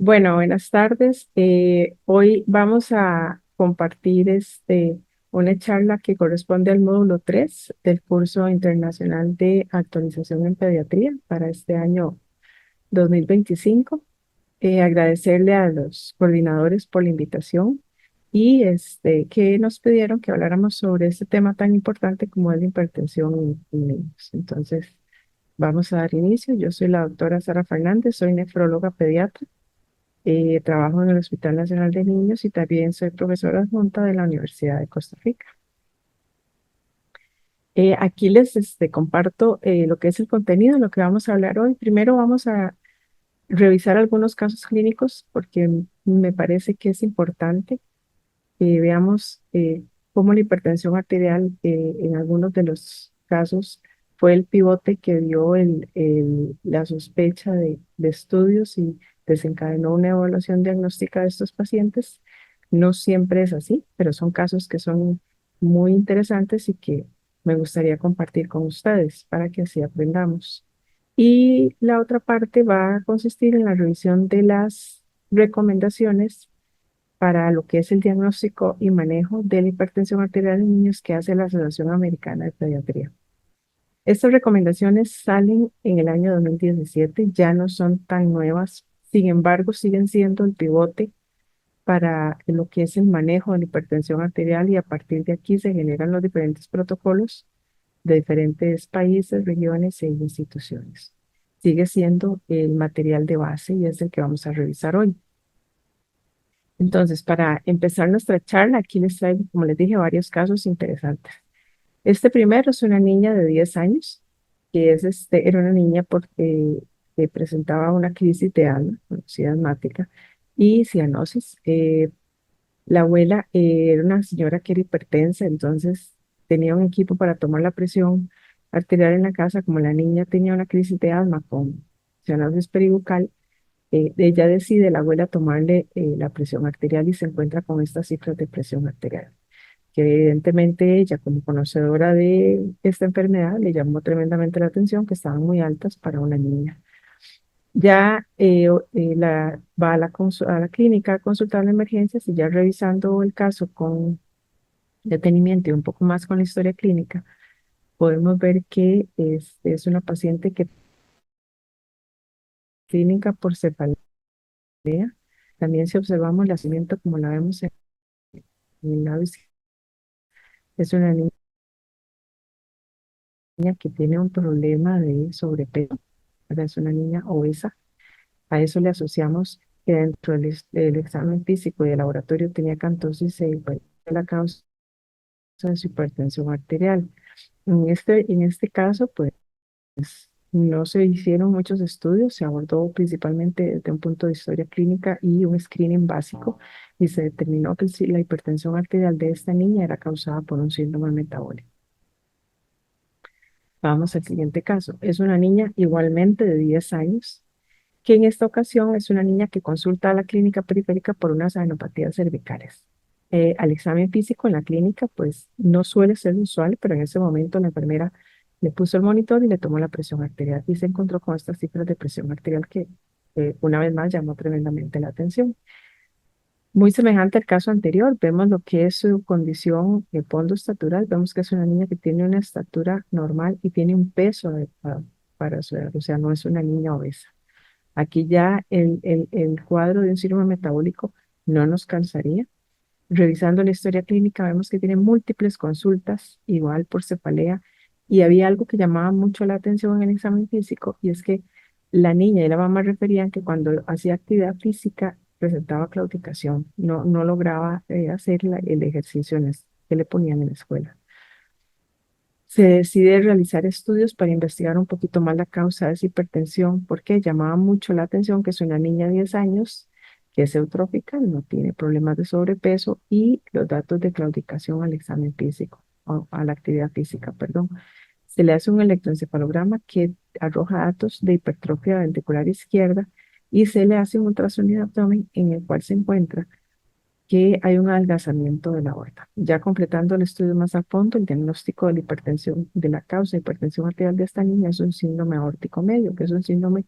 Bueno, buenas tardes. Hoy vamos a compartir una charla que corresponde al módulo 3 del curso internacional de actualización en pediatría para este año 2025. Agradecerle a los coordinadores por la invitación y que nos pidieron que habláramos sobre este tema tan importante como es la hipertensión en niños. Entonces, vamos a dar inicio. Yo soy la doctora Sara Fernández, soy nefróloga pediatra. Trabajo en el Hospital Nacional de Niños y también soy profesora adjunta de la Universidad de Costa Rica. Aquí les comparto lo que es el contenido de lo que vamos a hablar hoy. Primero vamos a revisar algunos casos clínicos porque me parece que es importante que veamos cómo la hipertensión arterial en algunos de los casos fue el pivote que dio la sospecha de estudios y desencadenó una evaluación diagnóstica de estos pacientes. No siempre es así, pero son casos que son muy interesantes y que me gustaría compartir con ustedes para que así aprendamos. Y la otra parte va a consistir en la revisión de las recomendaciones para lo que es el diagnóstico y manejo de la hipertensión arterial en niños que hace la Asociación Americana de Pediatría. Estas recomendaciones salen en el año 2017, ya no son tan nuevas, sin embargo siguen siendo el pivote para lo que es el manejo de la hipertensión arterial y a partir de aquí se generan los diferentes protocolos de diferentes países, regiones e instituciones. Sigue siendo el material de base y es el que vamos a revisar hoy. Entonces, para empezar nuestra charla, aquí les traigo, como les dije, varios casos interesantes. Este primero es una niña de 10 años, que era una niña porque presentaba una crisis de asma, conocida asmática, y cianosis. La abuela era una señora que era hipertensa, entonces tenía un equipo para tomar la presión arterial en la casa. Como la niña tenía una crisis de asma con cianosis peribucal, ella decide, la abuela, tomarle la presión arterial y se encuentra con estas cifras de presión arterial, que evidentemente ella, como conocedora de esta enfermedad, le llamó tremendamente la atención, que estaban muy altas para una niña. Ya va a a la clínica a consultar en emergencias y ya revisando el caso con detenimiento y un poco más con la historia clínica, podemos ver que es una paciente que clínica por cefalea. También si observamos el nacimiento como la vemos en el lado izquierdo, es una niña que tiene un problema de sobrepeso, ¿verdad? Es una niña obesa. A eso le asociamos que dentro del examen físico y el laboratorio tenía cantosis e la causa de su hipertensión arterial. En este caso, pues no se hicieron muchos estudios, se abordó principalmente desde un punto de historia clínica y un screening básico y se determinó que la hipertensión arterial de esta niña era causada por un síndrome metabólico. Vamos al siguiente caso. Es una niña igualmente de 10 años, que en esta ocasión es una niña que consulta a la clínica periférica por unas adenopatías cervicales. Al examen físico en la clínica, pues no suele ser usual, pero en ese momento la enfermera le puso el monitor y le tomó la presión arterial y se encontró con estas cifras de presión arterial que una vez más llamó tremendamente la atención. Muy semejante al caso anterior, vemos lo que es su condición de fondo estatural. Vemos que es una niña que tiene una estatura normal y tiene un peso adecuado para su edad, o sea, no es una niña obesa. Aquí ya el cuadro de un síndrome metabólico no nos cansaría. Revisando la historia clínica, vemos que tiene múltiples consultas, igual por cefalea, y había algo que llamaba mucho la atención en el examen físico, y es que la niña y la mamá referían que cuando hacía actividad física presentaba claudicación, no lograba hacer el ejercicio que le ponían en la escuela. Se decide realizar estudios para investigar un poquito más la causa de esa hipertensión, porque llamaba mucho la atención que es una niña de 10 años, que es eutrófica, no tiene problemas de sobrepeso y los datos de claudicación al examen físico, o a la actividad física, perdón. Se le hace un electroencefalograma que arroja datos de hipertrofia ventricular izquierda y se le hace un ultrasonido de abdomen en el cual se encuentra que hay un adelgazamiento de la aorta. Ya completando el estudio más a fondo, el diagnóstico de la hipertensión, de la causa de hipertensión arterial de esta niña es un síndrome aórtico medio, que es un síndrome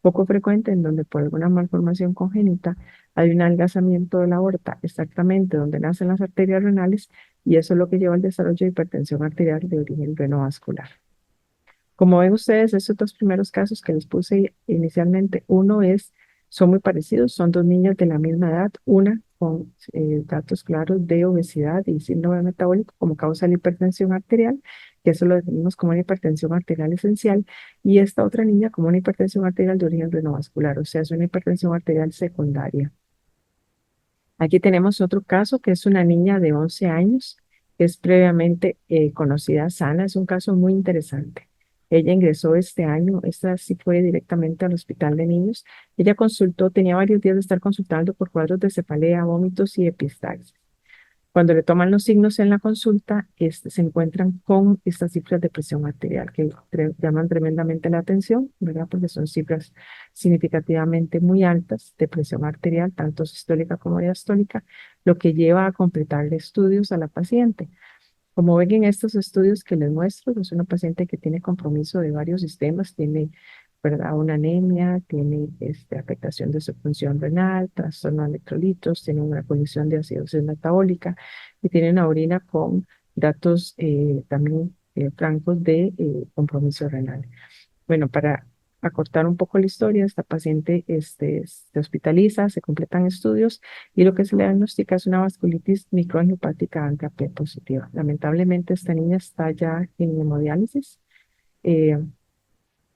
poco frecuente, en donde por alguna malformación congénita hay un adelgazamiento de la aorta exactamente donde nacen las arterias renales, y eso es lo que lleva al desarrollo de hipertensión arterial de origen renovascular. Como ven ustedes, estos dos primeros casos que les puse inicialmente, son muy parecidos, son dos niñas de la misma edad, una con datos claros de obesidad y síndrome metabólico como causa de la hipertensión arterial, que eso lo definimos como una hipertensión arterial esencial, y esta otra niña como una hipertensión arterial de origen renovascular, o sea, es una hipertensión arterial secundaria. Aquí tenemos otro caso que es una niña de 11 años, que es previamente conocida sana. Es un caso muy interesante. Ella ingresó este año, esta sí fue directamente al hospital de niños. Ella consultó, tenía varios días de estar consultando por cuadros de cefalea, vómitos y epistaxis. Cuando le toman los signos en la consulta, se encuentran con estas cifras de presión arterial que llaman tremendamente la atención, ¿verdad? Porque son cifras significativamente muy altas de presión arterial, tanto sistólica como diastólica, lo que lleva a completarle estudios a la paciente. Como ven en estos estudios que les muestro, es una paciente que tiene compromiso de varios sistemas, tiene, ¿verdad?, una anemia, tiene afectación de su función renal, trastorno de electrolitos, tiene una condición de acidosis metabólica y tiene una orina con datos también francos de compromiso renal. Bueno, para acortar un poco la historia, esta paciente se hospitaliza, se completan estudios y lo que se le diagnostica es una vasculitis microangiopática ANCA-P positiva. Lamentablemente, esta niña está ya en hemodiálisis. eh,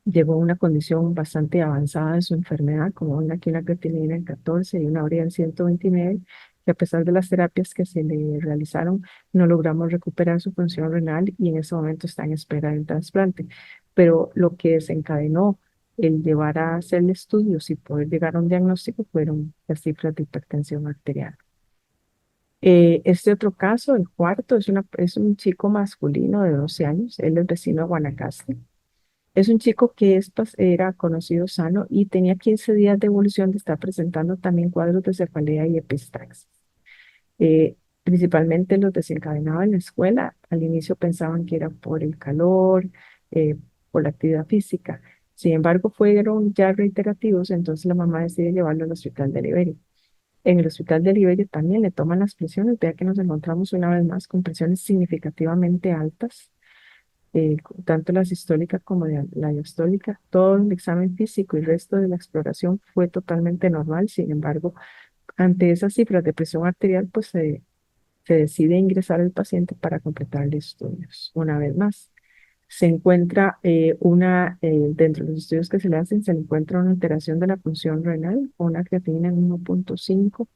Llegó a una condición bastante avanzada de su enfermedad, como una creatinina en 14 y una urea en 129, que a pesar de las terapias que se le realizaron, no logramos recuperar su función renal y en ese momento está en espera del trasplante. Pero lo que desencadenó el llevar a hacerle estudios y poder llegar a un diagnóstico fueron las cifras de hipertensión arterial. Este otro caso, el cuarto, es un chico masculino de 12 años, él es vecino de Guanacaste. Es un chico que era conocido sano y tenía 15 días de evolución de estar presentando también cuadros de cefalea y epistaxis. Principalmente los desencadenaba en la escuela. Al inicio pensaban que era por el calor, por la actividad física. Sin embargo, fueron ya reiterativos, entonces la mamá decide llevarlo al hospital de Liberia. En el hospital de Liberia también le toman las presiones, vea que nos encontramos una vez más con presiones significativamente altas, tanto la sistólica como la diastólica. Todo el examen físico y el resto de la exploración fue totalmente normal. Sin embargo, ante esas cifras de presión arterial, pues se decide ingresar al paciente para completarle estudios. Una vez más, se encuentra dentro de los estudios que se le hacen, se le encuentra una alteración de la función renal, una creatinina en 1.5,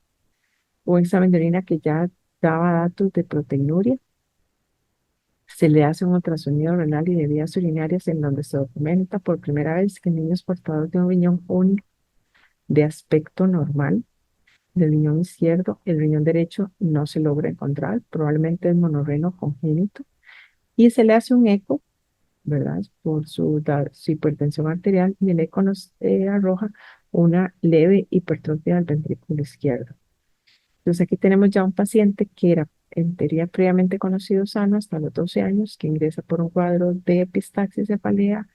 un examen de orina que ya daba datos de proteinuria. Se le hace un ultrasonido renal y de vías urinarias en donde se documenta por primera vez que en niños portadores de un riñón único de aspecto normal del riñón izquierdo, el riñón derecho no se logra encontrar, probablemente es monorreno congénito, y se le hace un eco, ¿verdad? Por su hipertensión arterial, y el eco nos arroja una leve hipertrofia del ventrículo izquierdo. Entonces aquí tenemos ya un paciente que era en teoría previamente conocido sano hasta los 12 años, que ingresa por un cuadro de epistaxis cefalea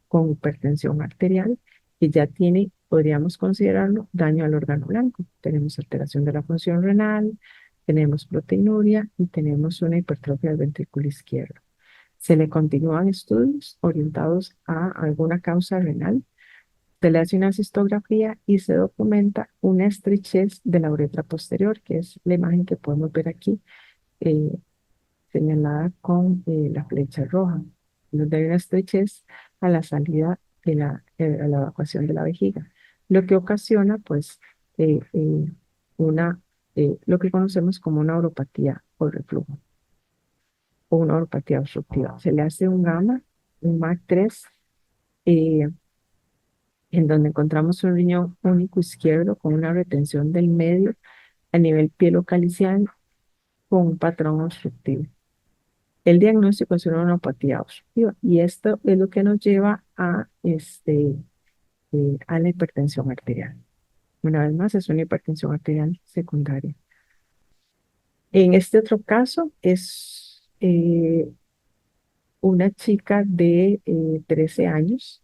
con hipertensión arterial, que ya tiene, podríamos considerarlo, daño al órgano blanco. Tenemos alteración de la función renal, tenemos proteinuria y tenemos una hipertrofia del ventrículo izquierdo. Se le continúan estudios orientados a alguna causa renal. Se le hace una cistografía y se documenta una estrechez de la uretra posterior, que es la imagen que podemos ver aquí, eh, señalada con la flecha roja, donde hay una estrechez a la salida a la evacuación de la vejiga, lo que ocasiona, pues, eh, eh, lo que conocemos como una uropatía por reflujo o una uropatía obstructiva. Se le hace un gamma, un MAC3, eh, en donde encontramos un riñón único izquierdo con una retención del medio a nivel pielocaliciano con un patrón obstructivo. El diagnóstico es una neuropatía obstructiva y esto es lo que nos lleva a la hipertensión arterial. Una vez más, es una hipertensión arterial secundaria. En este otro caso es una chica de 13 años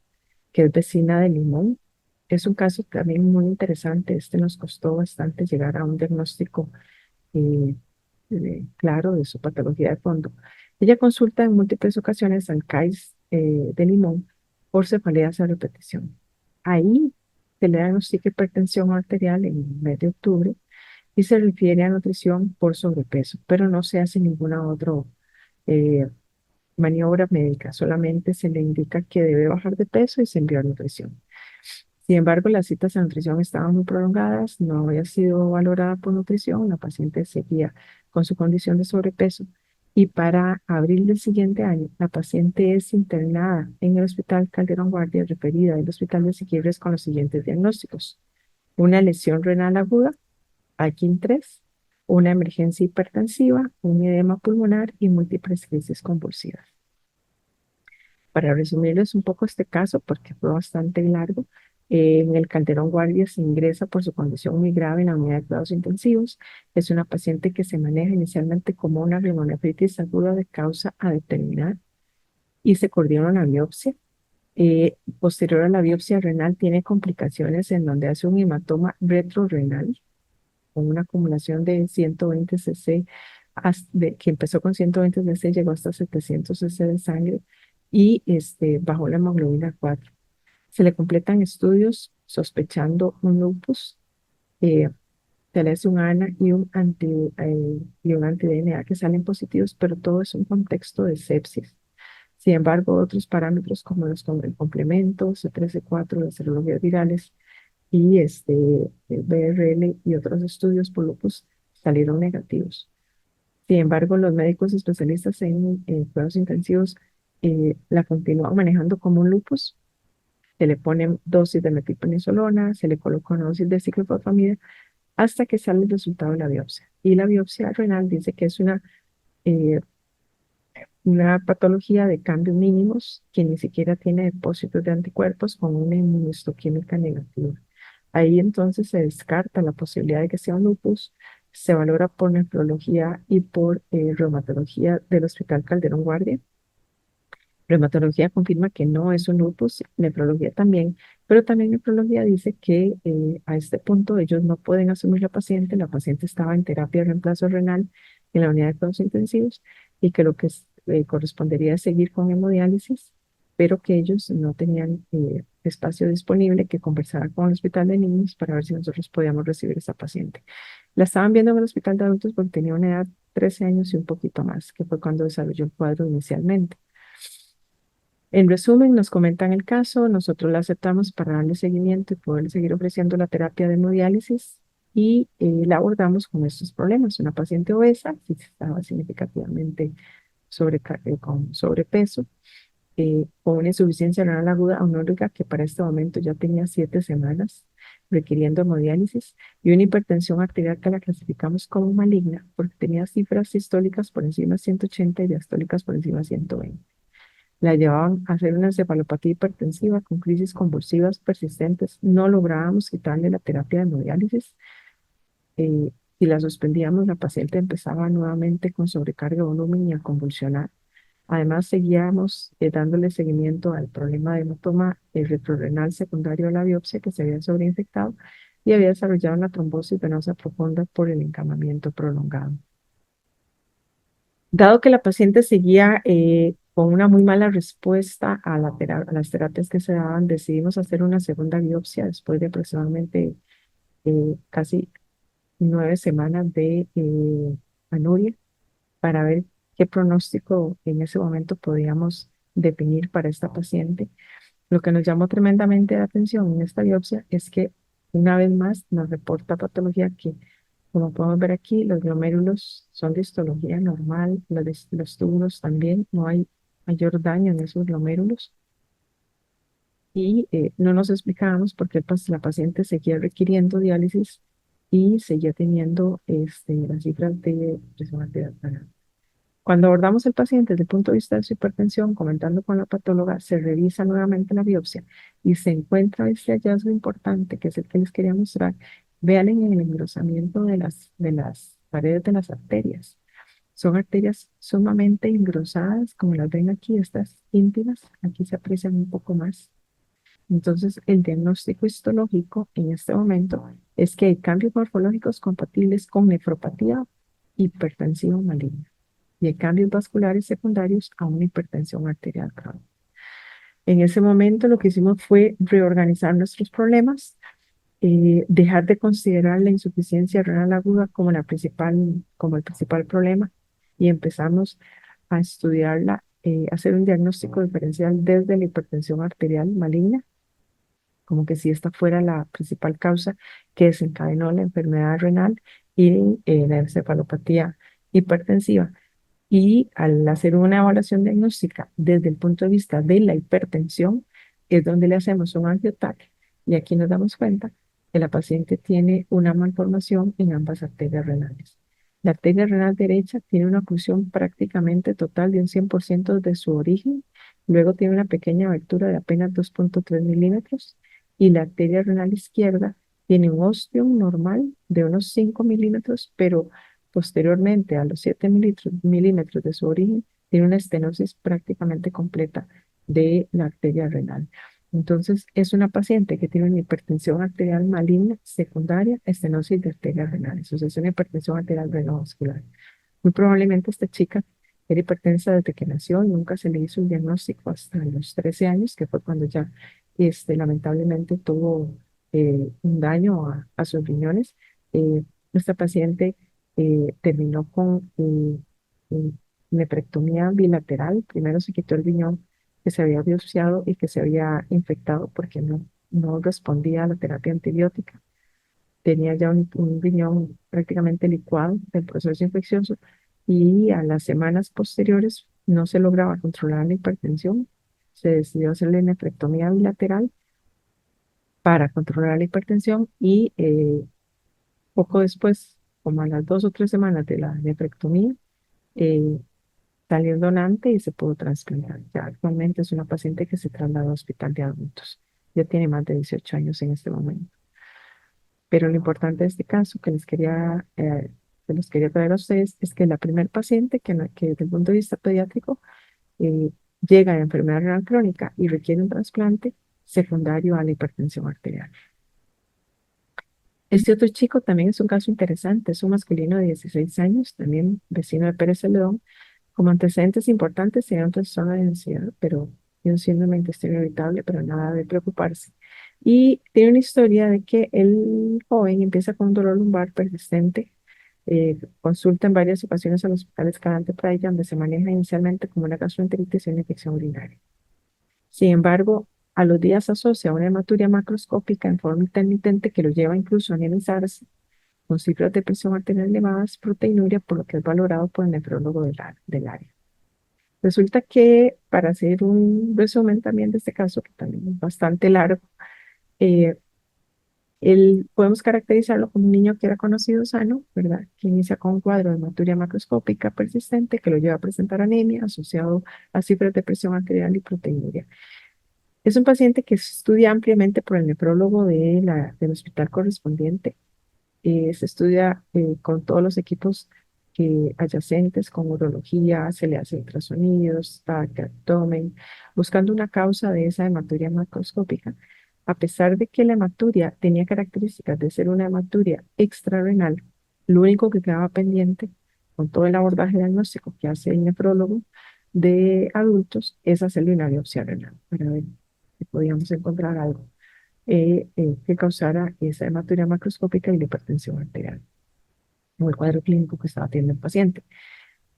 que es vecina de Limón. Es un caso también muy interesante. Este nos costó bastante llegar a un diagnóstico eh, claro de su patología de fondo. Ella consulta en múltiples ocasiones al CAIS de Limón por cefaleas a repetición. Ahí se le diagnostica hipertensión arterial en el mes de octubre y se refiere a nutrición por sobrepeso, pero no se hace ninguna otra eh, maniobra médica, solamente se le indica que debe bajar de peso y se envió a nutrición. Sin embargo, las citas a nutrición estaban muy prolongadas, no había sido valorada por nutrición, la paciente seguía con su condición de sobrepeso y para abril del siguiente año, la paciente es internada en el Hospital Calderón Guardia, referida al Hospital de Siquirres con los siguientes diagnósticos: una lesión renal aguda, Akin 3, una emergencia hipertensiva, un edema pulmonar y múltiples crisis convulsivas. Para resumirles un poco este caso, porque fue bastante largo, en el Calderón Guardia se ingresa por su condición muy grave en la unidad de cuidados intensivos. Es una paciente que se maneja inicialmente como una glomerulonefritis aguda de causa a determinar y se coordina una biopsia. Posterior a la biopsia renal tiene complicaciones en donde hace un hematoma retrorrenal con una acumulación de 120 cc, que empezó con 120 cc, llegó hasta 700 cc de sangre y bajó la hemoglobina 4. Se le completan estudios sospechando un lupus, eh, se le hace un ANA y un anti-DNA que salen positivos, pero todo es un contexto de sepsis. Sin embargo, otros parámetros como el complemento, C13-4, las serologías virales y BRL y otros estudios por lupus salieron negativos. Sin embargo, los médicos especialistas en cuidados intensivos la continúan manejando como un lupus. Se le ponen dosis de metilprednisolona, se le coloca una dosis de ciclofosfamida hasta que sale el resultado de la biopsia. Y la biopsia renal dice que es eh, una patología de cambios mínimos que ni siquiera tiene depósitos de anticuerpos con una inmunohistoquímica negativa. Ahí entonces se descarta la posibilidad de que sea un lupus, se valora por nefrología y por reumatología del Hospital Calderón Guardia. Reumatología confirma que no es un lupus, nefrología también, pero también nefrología dice que a este punto ellos no pueden asumir la paciente estaba en terapia de reemplazo renal en la unidad de cuidados intensivos y que lo que correspondería es seguir con hemodiálisis, pero que ellos no tenían espacio disponible, que conversara con el hospital de niños para ver si nosotros podíamos recibir a esa paciente. La estaban viendo en el hospital de adultos porque tenía una edad 13 años y un poquito más, que fue cuando desarrolló el cuadro inicialmente. En resumen, nos comentan el caso, nosotros la aceptamos para darle seguimiento y poder seguir ofreciendo la terapia de hemodiálisis y la abordamos con estos problemas. Una paciente obesa, que estaba significativamente con sobrepeso, con una insuficiencia renal aguda aunórica que para este momento ya tenía 7 semanas requiriendo hemodiálisis y una hipertensión arterial que la clasificamos como maligna porque tenía cifras sistólicas por encima de 180 y diastólicas por encima de 120. La llevaban a hacer una encefalopatía hipertensiva con crisis convulsivas persistentes. No lográbamos quitarle la terapia de hemodiálisis. Si la suspendíamos, la paciente empezaba nuevamente con sobrecarga de volumen y a convulsionar. Además, seguíamos dándole seguimiento al problema de hematoma retrorrenal secundario a la biopsia que se había sobreinfectado y había desarrollado una trombosis venosa profunda por el encamamiento prolongado. Dado que la paciente seguía con una muy mala respuesta a a las terapias que se daban, decidimos hacer una segunda biopsia después de aproximadamente casi 9 semanas de anuria para ver qué pronóstico en ese momento podíamos definir para esta paciente. Lo que nos llamó tremendamente la atención en esta biopsia es que una vez más nos reporta patología que, como podemos ver aquí, los glomérulos son de histología normal, los túbulos también, no hay mayor daño en esos glomérulos y no nos explicábamos por qué la paciente seguía requiriendo diálisis y seguía teniendo las cifras de presión arterial. Cuando abordamos al paciente desde el punto de vista de su hipertensión, comentando con la patóloga, se revisa nuevamente la biopsia y se encuentra este hallazgo importante, que es el que les quería mostrar. Vean en el engrosamiento de las paredes de las arterias. Son arterias sumamente engrosadas, como las ven aquí, estas íntimas. Aquí se aprecian un poco más. Entonces, el diagnóstico histológico en este momento es que hay cambios morfológicos compatibles con nefropatía hipertensiva maligna y hay cambios vasculares secundarios a una hipertensión arterial crónica. En ese momento lo que hicimos fue reorganizar nuestros problemas, dejar de considerar la insuficiencia renal aguda como como el principal problema y empezamos a estudiarla, hacer un diagnóstico diferencial desde la hipertensión arterial maligna, como que si esta fuera la principal causa que desencadenó la enfermedad renal y la encefalopatía hipertensiva. Y al hacer una evaluación diagnóstica desde el punto de vista de la hipertensión, es donde le hacemos un angioTAC y aquí nos damos cuenta que la paciente tiene una malformación en ambas arterias renales. La arteria renal derecha tiene una oclusión prácticamente total de un 100% de su origen, luego tiene una pequeña abertura de apenas 2,3 milímetros y la arteria renal izquierda tiene un ostium normal de unos 5 milímetros, pero posteriormente, a los 7 milímetros de su origen, tiene una estenosis prácticamente completa de la arteria renal. Entonces, es una paciente que tiene una hipertensión arterial maligna secundaria, estenosis de arterias renales. O sea, es una hipertensión arterial renovascular. Muy probablemente esta chica era hipertensa desde que nació y nunca se le hizo un diagnóstico hasta los 13 años, que fue cuando ya lamentablemente tuvo un daño a sus riñones. Esta paciente terminó con nefrectomía bilateral. Primero se quitó el riñón que se había biopsiado y que se había infectado porque no respondía a la terapia antibiótica. Tenía ya un riñón prácticamente licuado del proceso infeccioso y a las semanas posteriores no se lograba controlar la hipertensión. Se decidió hacerle nefrectomía bilateral para controlar la hipertensión y poco después, como a las 2 o 3 semanas de la nefrectomía, eh, salió el donante y se pudo trasplantar. Ya actualmente es una paciente que se trasladó al hospital de adultos. Ya tiene más de 18 años en este momento. Pero lo importante de este caso que les quería traer a ustedes es que la primer paciente que desde el punto de vista pediátrico eh, llega de enfermedad renal crónica y requiere un trasplante secundario a la hipertensión arterial. Este otro chico también es un caso interesante, es un masculino de 16 años, también vecino de Pérez Celedón. Como antecedentes importantes sería un trastorno de ansiedad, pero y un síndrome de intestino irritable, pero nada de preocuparse. Y tiene una historia de que el joven empieza con un dolor lumbar persistente, consulta en varias ocasiones al Hospital Escalante Pradilla, donde se maneja inicialmente como una gastroenteritis y una infección urinaria. Sin embargo, a los días asocia una hematuria macroscópica en forma intermitente que lo lleva incluso a analizarse con cifras de presión arterial elevadas, proteinuria, por lo que es valorado por el nefrólogo del área. Resulta que, para hacer un resumen también de este caso, que también es bastante largo, eh, podemos caracterizarlo como un niño que era conocido sano, ¿verdad? Que inicia con un cuadro de hematuria macroscópica persistente que lo lleva a presentar anemia asociado a cifras de presión arterial y proteinuria. Es un paciente que se estudia ampliamente por el nefrólogo del hospital correspondiente. Se estudia con todos los equipos adyacentes, con urología, se le hace ultrasonidos, TAC, abdomen, buscando una causa de esa hematuria macroscópica. A pesar de que la hematuria tenía características de ser una hematuria extrarrenal, lo único que quedaba pendiente con todo el abordaje diagnóstico que hace el nefrólogo de adultos es hacerle una biopsia renal para ver si podíamos encontrar algo que causara esa hematuria macroscópica y la hipertensión arterial, o el cuadro clínico que estaba teniendo el paciente.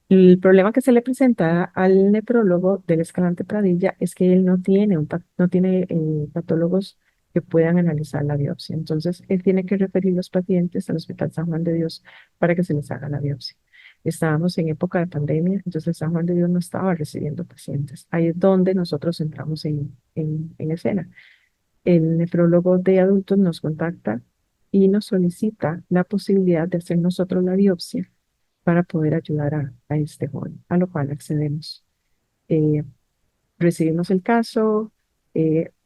El problema que se le presenta al nefrólogo del Escalante Pradilla es que él no tiene patólogos que puedan analizar la biopsia. Entonces, él tiene que referir los pacientes al Hospital San Juan de Dios para que se les haga la biopsia. Estábamos en época de pandemia, entonces San Juan de Dios no estaba recibiendo pacientes. Ahí es donde nosotros entramos en escena. El nefrólogo de adultos nos contacta y nos solicita la posibilidad de hacer nosotros la biopsia para poder ayudar a este joven, a lo cual accedemos. Eh, Recibimos el caso,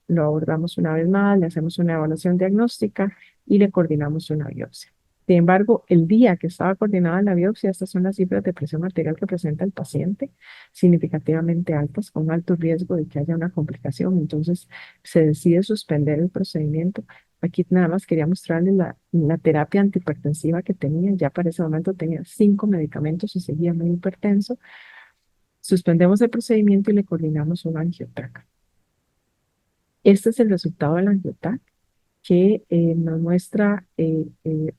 lo abordamos una vez más, le hacemos una evaluación diagnóstica y le coordinamos una biopsia. Sin embargo, el día que estaba coordinada la biopsia, estas son las cifras de presión arterial que presenta el paciente, significativamente altas, con alto riesgo de que haya una complicación. Entonces, se decide suspender el procedimiento. Aquí nada más quería mostrarles la terapia antihipertensiva que tenía. Ya para ese momento tenía 5 medicamentos y seguía muy hipertenso. Suspendemos el procedimiento y le coordinamos un angiotac. Este es el resultado del angiotac que nos muestra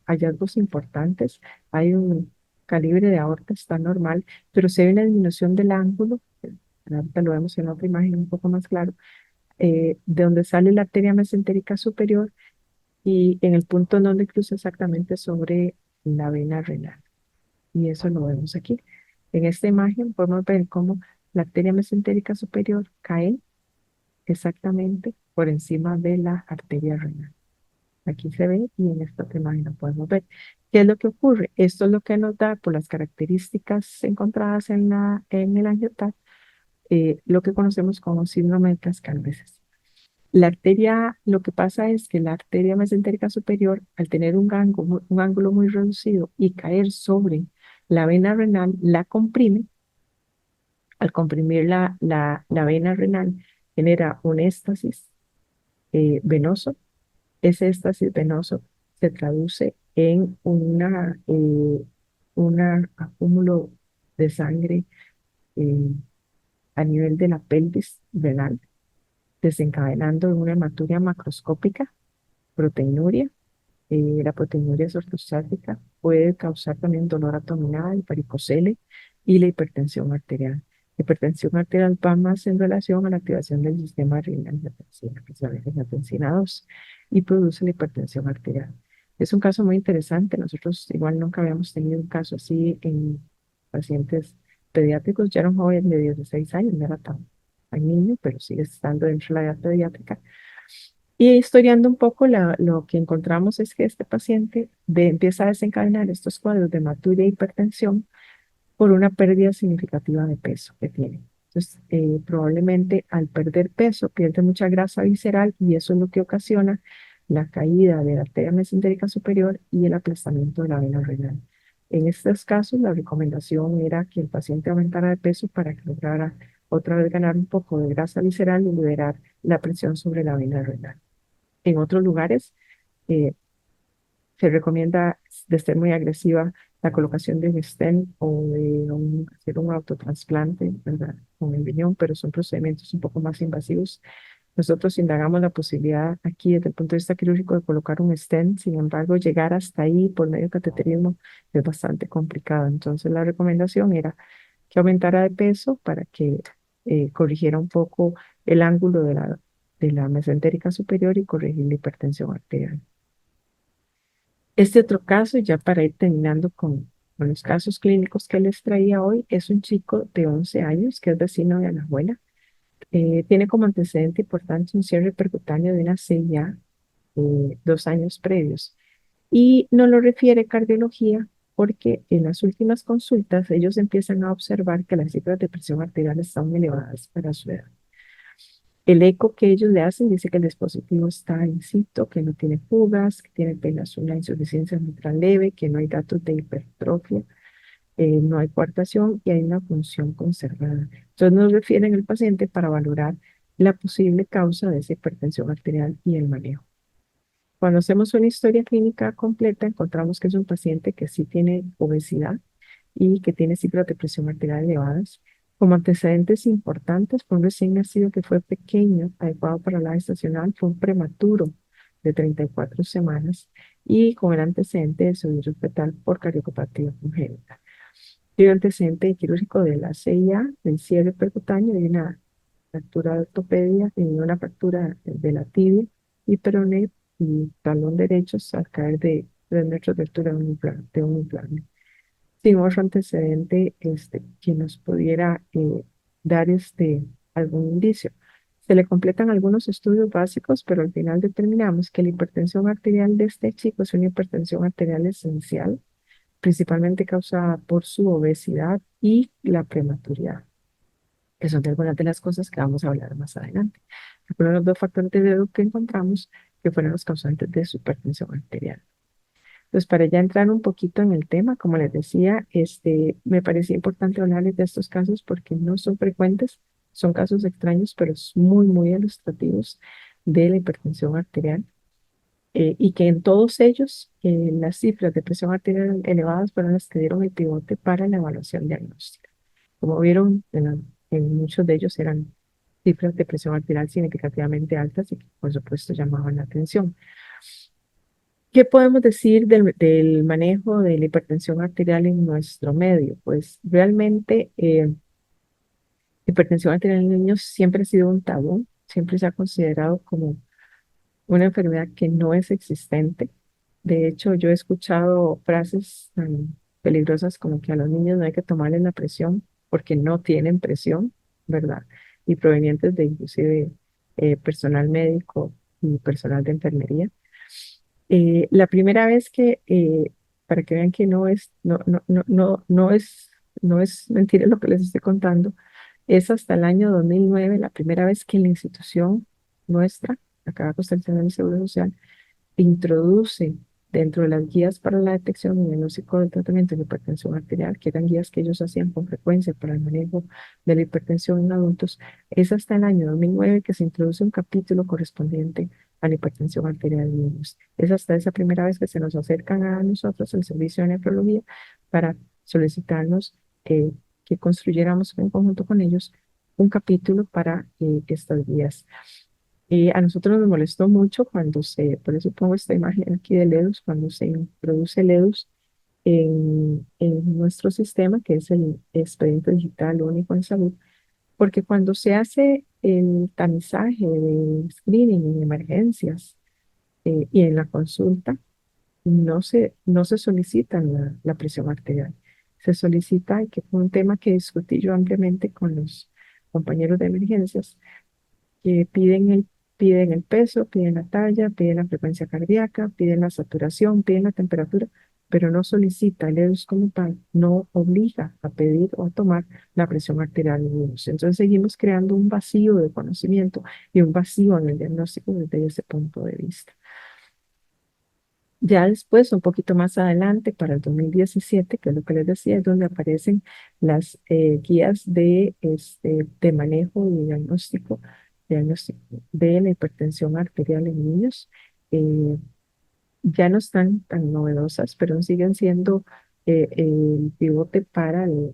hallazgos importantes. Hay un calibre de aorta, está normal, pero se ve una disminución del ángulo, ahorita lo vemos en otra imagen un poco más claro, de donde sale la arteria mesentérica superior y en el punto en donde cruza exactamente sobre la vena renal. Y eso lo vemos aquí. En esta imagen podemos ver cómo la arteria mesentérica superior cae exactamente por encima de la arteria renal. Aquí se ve y en esta otra imagen lo podemos ver. ¿Qué es lo que ocurre? Esto es lo que nos da por las características encontradas en el angiotac, lo que conocemos como síndrome de Cascabel-Messes. La arteria, lo que pasa es que la arteria mesentérica superior, al tener un ángulo muy reducido y caer sobre la vena renal, la comprime. Al comprimir la vena renal, genera un éstasis venoso. Ese éstasis venoso se traduce en un acúmulo de sangre eh, a nivel de la pelvis renal, desencadenando en una hematuria macroscópica, proteinuria. La proteinuria es ortostática, puede causar también dolor abdominal, varicocele y la hipertensión arterial. La hipertensión arterial va más en relación a la activación del sistema renina-angiotensina, que es la angiotensina 2, y produce la hipertensión arterial. Es un caso muy interesante. Nosotros igual nunca habíamos tenido un caso así en pacientes pediátricos. Ya era un joven de 16 años, no era tan niño, pero sigue estando dentro de la edad pediátrica. Y historiando un poco, lo que encontramos es que este paciente empieza a desencadenar estos cuadros de hematuria e hipertensión por una pérdida significativa de peso que tiene. Entonces, probablemente al perder peso pierde mucha grasa visceral y eso es lo que ocasiona la caída de la arteria mesentérica superior y el aplastamiento de la vena renal. En estos casos, la recomendación era que el paciente aumentara de peso para que lograra otra vez ganar un poco de grasa visceral y liberar la presión sobre la vena renal. En otros lugares eh, se recomienda de ser muy agresiva la colocación de un stent o de hacer un autotrasplante, ¿verdad? Con el riñón, pero son procedimientos un poco más invasivos. Nosotros indagamos la posibilidad aquí desde el punto de vista quirúrgico de colocar un stent, sin embargo, llegar hasta ahí por medio de cateterismo es bastante complicado. Entonces la recomendación era que aumentara de peso para que corrigiera un poco el ángulo de la mesentérica superior y corregir la hipertensión arterial. Este otro caso, ya para ir terminando con los casos clínicos que les traía hoy, es un chico de 11 años que es vecino de la abuela. Tiene como antecedente importante un cierre percutáneo de una CIA 2 años previos y no lo refiere cardiología porque en las últimas consultas ellos empiezan a observar que las cifras de presión arterial están elevadas para su edad. El eco que ellos le hacen dice que el dispositivo está in situ, que no tiene fugas, que tiene apenas una insuficiencia mitral leve, que no hay datos de hipertrofia, no hay coartación y hay una función conservada. Entonces nos refieren al paciente para valorar la posible causa de esa hipertensión arterial y el manejo. Cuando hacemos una historia clínica completa, encontramos que es un paciente que sí tiene obesidad y que tiene cifras de presión arterial elevadas. Como antecedentes importantes, fue un recién nacido que fue pequeño, adecuado para la estacional, fue un prematuro de 34 semanas y con el antecedente de cirugía fetal por cardiopatía congénita. Tiene antecedente quirúrgico de la CIA, del cierre percutáneo y una fractura de ortopedia y una fractura de la tibia y peroné y talón derechos al caer de 3 metros de altura de un implante. Sin otro antecedente que nos pudiera dar algún indicio. Se le completan algunos estudios básicos, pero al final determinamos que la hipertensión arterial de este chico es una hipertensión arterial esencial, principalmente causada por su obesidad y la prematuridad, que son algunas de las cosas que vamos a hablar más adelante. Fueron los dos factores de riesgo que encontramos que fueron los causantes de su hipertensión arterial. Pues para ya entrar un poquito en el tema, como les decía, me parecía importante hablarles de estos casos porque no son frecuentes, son casos extraños, pero es muy, muy ilustrativos de la hipertensión arterial. Y que en todos ellos las cifras de presión arterial elevadas fueron las que dieron el pivote para la evaluación diagnóstica. Como vieron, en muchos de ellos eran cifras de presión arterial significativamente altas y que por supuesto llamaban la atención. ¿Qué podemos decir del manejo de la hipertensión arterial en nuestro medio? Pues realmente hipertensión arterial en niños siempre ha sido un tabú, siempre se ha considerado como una enfermedad que no es existente. De hecho, yo he escuchado frases tan peligrosas como que a los niños no hay que tomarles la presión porque no tienen presión, ¿verdad? Y provenientes de inclusive personal médico y personal de enfermería. La primera vez para que vean que no es mentira lo que les estoy contando, es hasta el año 2009 la primera vez que la institución nuestra, la Caja Costarricense del Seguro Social, introduce dentro de las guías para la detección y diagnóstico del tratamiento de hipertensión arterial, que eran guías que ellos hacían con frecuencia para el manejo de la hipertensión en adultos, es hasta el año 2009 que se introduce un capítulo correspondiente a la hipertensión arterial en niños. Es hasta esa primera vez que se nos acercan a nosotros el servicio de nefrología para solicitarnos que construyéramos en conjunto con ellos un capítulo para estas guías. Y a nosotros nos molestó mucho por eso pongo esta imagen aquí de LEDUS, cuando se introduce LEDUS en nuestro sistema, que es el expediente digital único en salud, porque cuando se hace el tamizaje de screening en emergencias y en la consulta, no se solicita la presión arterial. Se solicita, y que fue un tema que discutí yo ampliamente con los compañeros de emergencias, que piden el peso, piden la talla, piden la frecuencia cardíaca, piden la saturación, piden la temperatura, pero no solicita el EDUS como tal, no obliga a pedir o a tomar la presión arterial en niños. Entonces seguimos creando un vacío de conocimiento y un vacío en el diagnóstico desde ese punto de vista. Ya después, un poquito más adelante, para el 2017, que es lo que les decía, es donde aparecen las guías de manejo y diagnóstico de la hipertensión arterial en niños. Eh, ya no están tan novedosas, pero siguen siendo el pivote para el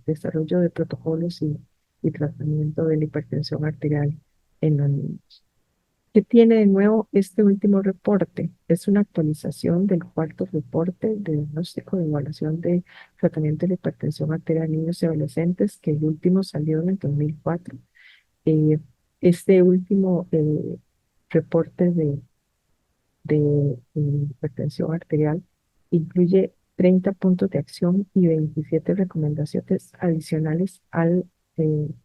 desarrollo de protocolos y tratamiento de la hipertensión arterial en los niños. ¿Qué tiene de nuevo este último reporte? Es una actualización del cuarto reporte de diagnóstico de evaluación de tratamiento de la hipertensión arterial en niños y adolescentes, que el último salió en el 2004. Eh, este último reporte de hipertensión arterial incluye 30 puntos de acción y 27 recomendaciones adicionales al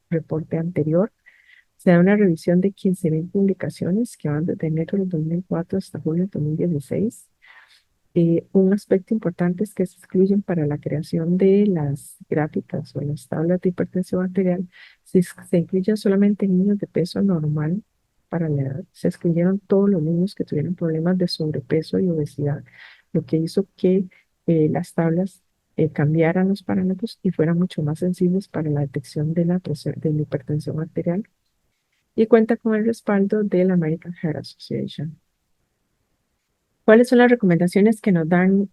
reporte anterior. Se da una revisión de 15.000 publicaciones que van desde enero del 2004 hasta julio del 2016. Un aspecto importante es que se excluyen para la creación de las gráficas o las tablas de hipertensión arterial. Se incluyen solamente niños de peso normal para la edad. Se excluyeron todos los niños que tuvieron problemas de sobrepeso y obesidad, lo que hizo que las tablas cambiaran los parámetros y fueran mucho más sensibles para la detección de la hipertensión arterial, y cuenta con el respaldo de la American Heart Association. ¿Cuáles son las recomendaciones que nos dan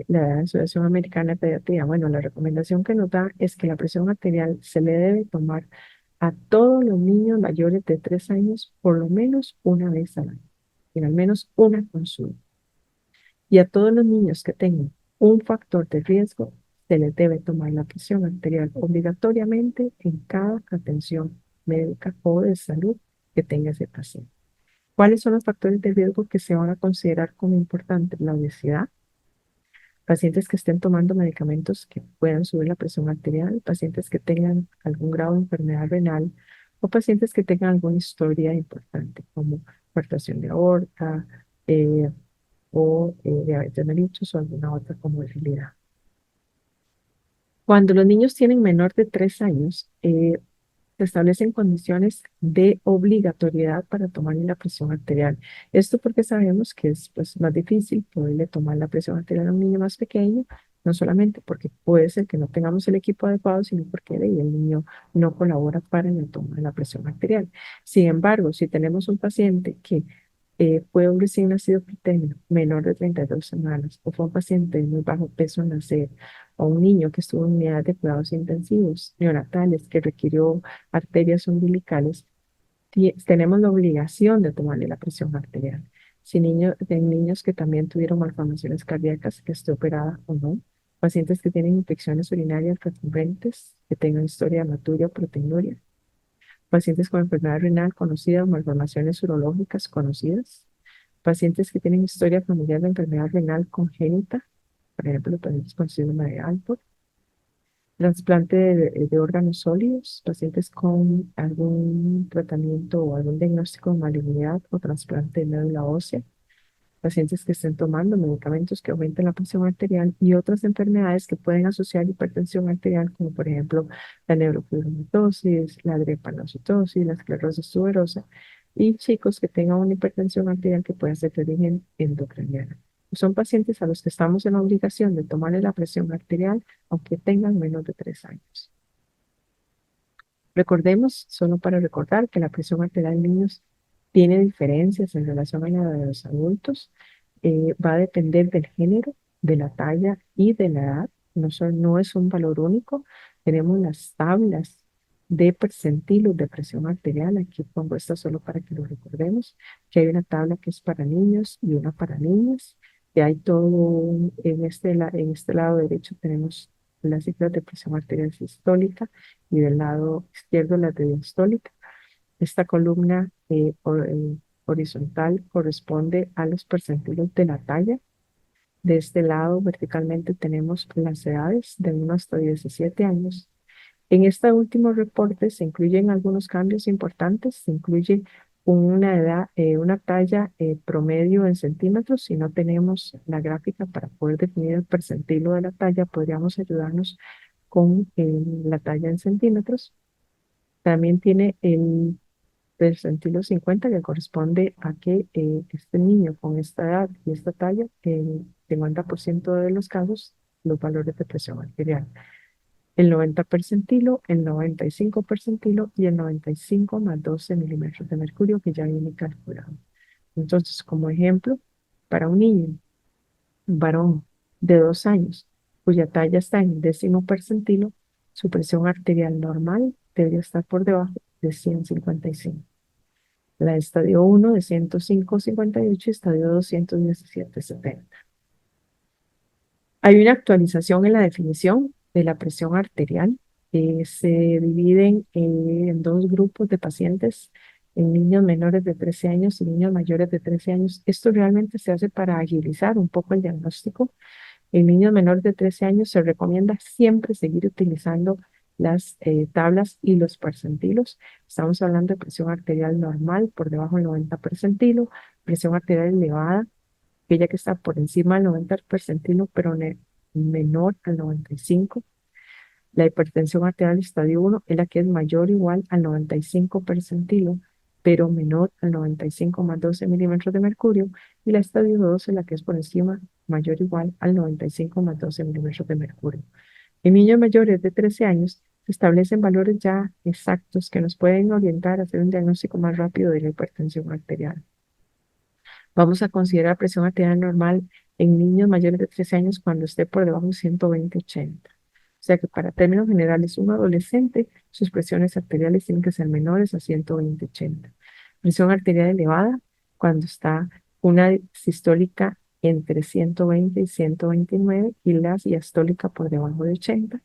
la Asociación Americana de Pediatría? Bueno, la recomendación que nos da es que la presión arterial se le debe tomar a todos los niños mayores de 3 años por lo menos una vez al año, en al menos una consulta. Y a todos los niños que tengan un factor de riesgo, se les debe tomar la presión arterial obligatoriamente en cada atención médica o de salud que tenga ese paciente. ¿Cuáles son los factores de riesgo que se van a considerar como importantes? La obesidad, pacientes que estén tomando medicamentos que puedan subir la presión arterial, pacientes que tengan algún grado de enfermedad renal o pacientes que tengan alguna historia importante como perforación de aorta o diabetes mellitus o alguna otra comorbilidad. Cuando los niños tienen menor de 3 años, Se establecen condiciones de obligatoriedad para tomarle la presión arterial. Esto porque sabemos que es pues, más difícil poderle tomar la presión arterial a un niño más pequeño, no solamente porque puede ser que no tengamos el equipo adecuado, sino porque el niño no colabora para la toma de la presión arterial. Sin embargo, si tenemos un paciente que fue un recién nacido pequeño, menor de 32 semanas, o fue un paciente de muy bajo peso al nacer, o un niño que estuvo en unidad de cuidados intensivos neonatales que requirió arterias umbilicales, tenemos la obligación de tomarle la presión arterial. Si niños que también tuvieron malformaciones cardíacas, que esté operada o no, pacientes que tienen infecciones urinarias recurrentes, que tengan historia de hematuria o proteinuria, pacientes con enfermedad renal conocida o malformaciones urológicas conocidas, pacientes que tienen historia familiar de enfermedad renal congénita, por ejemplo, pacientes con síndrome de Alport, trasplante de órganos sólidos, pacientes con algún tratamiento o algún diagnóstico de malignidad o trasplante de médula ósea, pacientes que estén tomando medicamentos que aumenten la presión arterial y otras enfermedades que pueden asociar hipertensión arterial, como por ejemplo la neurofibromatosis, la drepanocitosis, la esclerosis tuberosa, y chicos que tengan una hipertensión arterial que pueda ser de origen endocriniana. Son pacientes a los que estamos en la obligación de tomarle la presión arterial aunque tengan menos de 3 años. Recordemos, solo para recordar, que la presión arterial en niños tiene diferencias en relación a la de los adultos. Va a depender del género, de la talla y de la edad. No es un valor único. Tenemos las tablas de percentilos de presión arterial. Aquí pongo esta solo para que lo recordemos, que hay una tabla que es para niños y una para niñas. Y hay en este lado derecho tenemos las cifras de presión arterial sistólica y del lado izquierdo la de diastólica. Esta columna horizontal corresponde a los percentilos de la talla. De este lado, verticalmente, tenemos las edades de 1 hasta 17 años. En este último reporte se incluyen algunos cambios importantes. Se incluye una edad, una talla promedio en centímetros. Si no tenemos la gráfica para poder definir el percentilo de la talla, podríamos ayudarnos con la talla en centímetros. También tiene el percentilo 50 que corresponde a que este niño con esta edad y esta talla, en 50% de los casos, los valores de presión arterial. El 90 percentilo, el 95 percentilo y el 95 más 12 milímetros de mercurio que ya viene calculado. Entonces, como ejemplo, para un niño, un varón de 2 años, cuya talla está en 10º percentilo, su presión arterial normal debería estar por debajo de 155. La de estadio 1 de 105,58 y estadio 2, 117,70. Hay una actualización en la definición de la presión arterial. Se dividen en dos grupos de pacientes, en niños menores de 13 años y niños mayores de 13 años. Esto realmente se hace para agilizar un poco el diagnóstico. En niños menores de 13 años se recomienda siempre seguir utilizando las tablas y los percentilos. Estamos hablando de presión arterial normal por debajo del 90 percentilo, presión arterial elevada, aquella que está por encima del 90 percentilo, pero menor al 95. La hipertensión arterial estadio 1 es la que es mayor o igual al 95 percentilo, pero menor al 95 más 12 milímetros de mercurio. Y la estadio 2 es la que es por encima, mayor o igual al 95 más 12 milímetros de mercurio. En niños mayores de 13 años se establecen valores ya exactos que nos pueden orientar a hacer un diagnóstico más rápido de la hipertensión arterial. Vamos a considerar presión arterial normal en niños mayores de 13 años cuando esté por debajo de 120/80. O sea que para términos generales, un adolescente, sus presiones arteriales tienen que ser menores a 120/80. Presión arterial elevada cuando está una sistólica entre 120 y 129 y la diastólica por debajo de 80.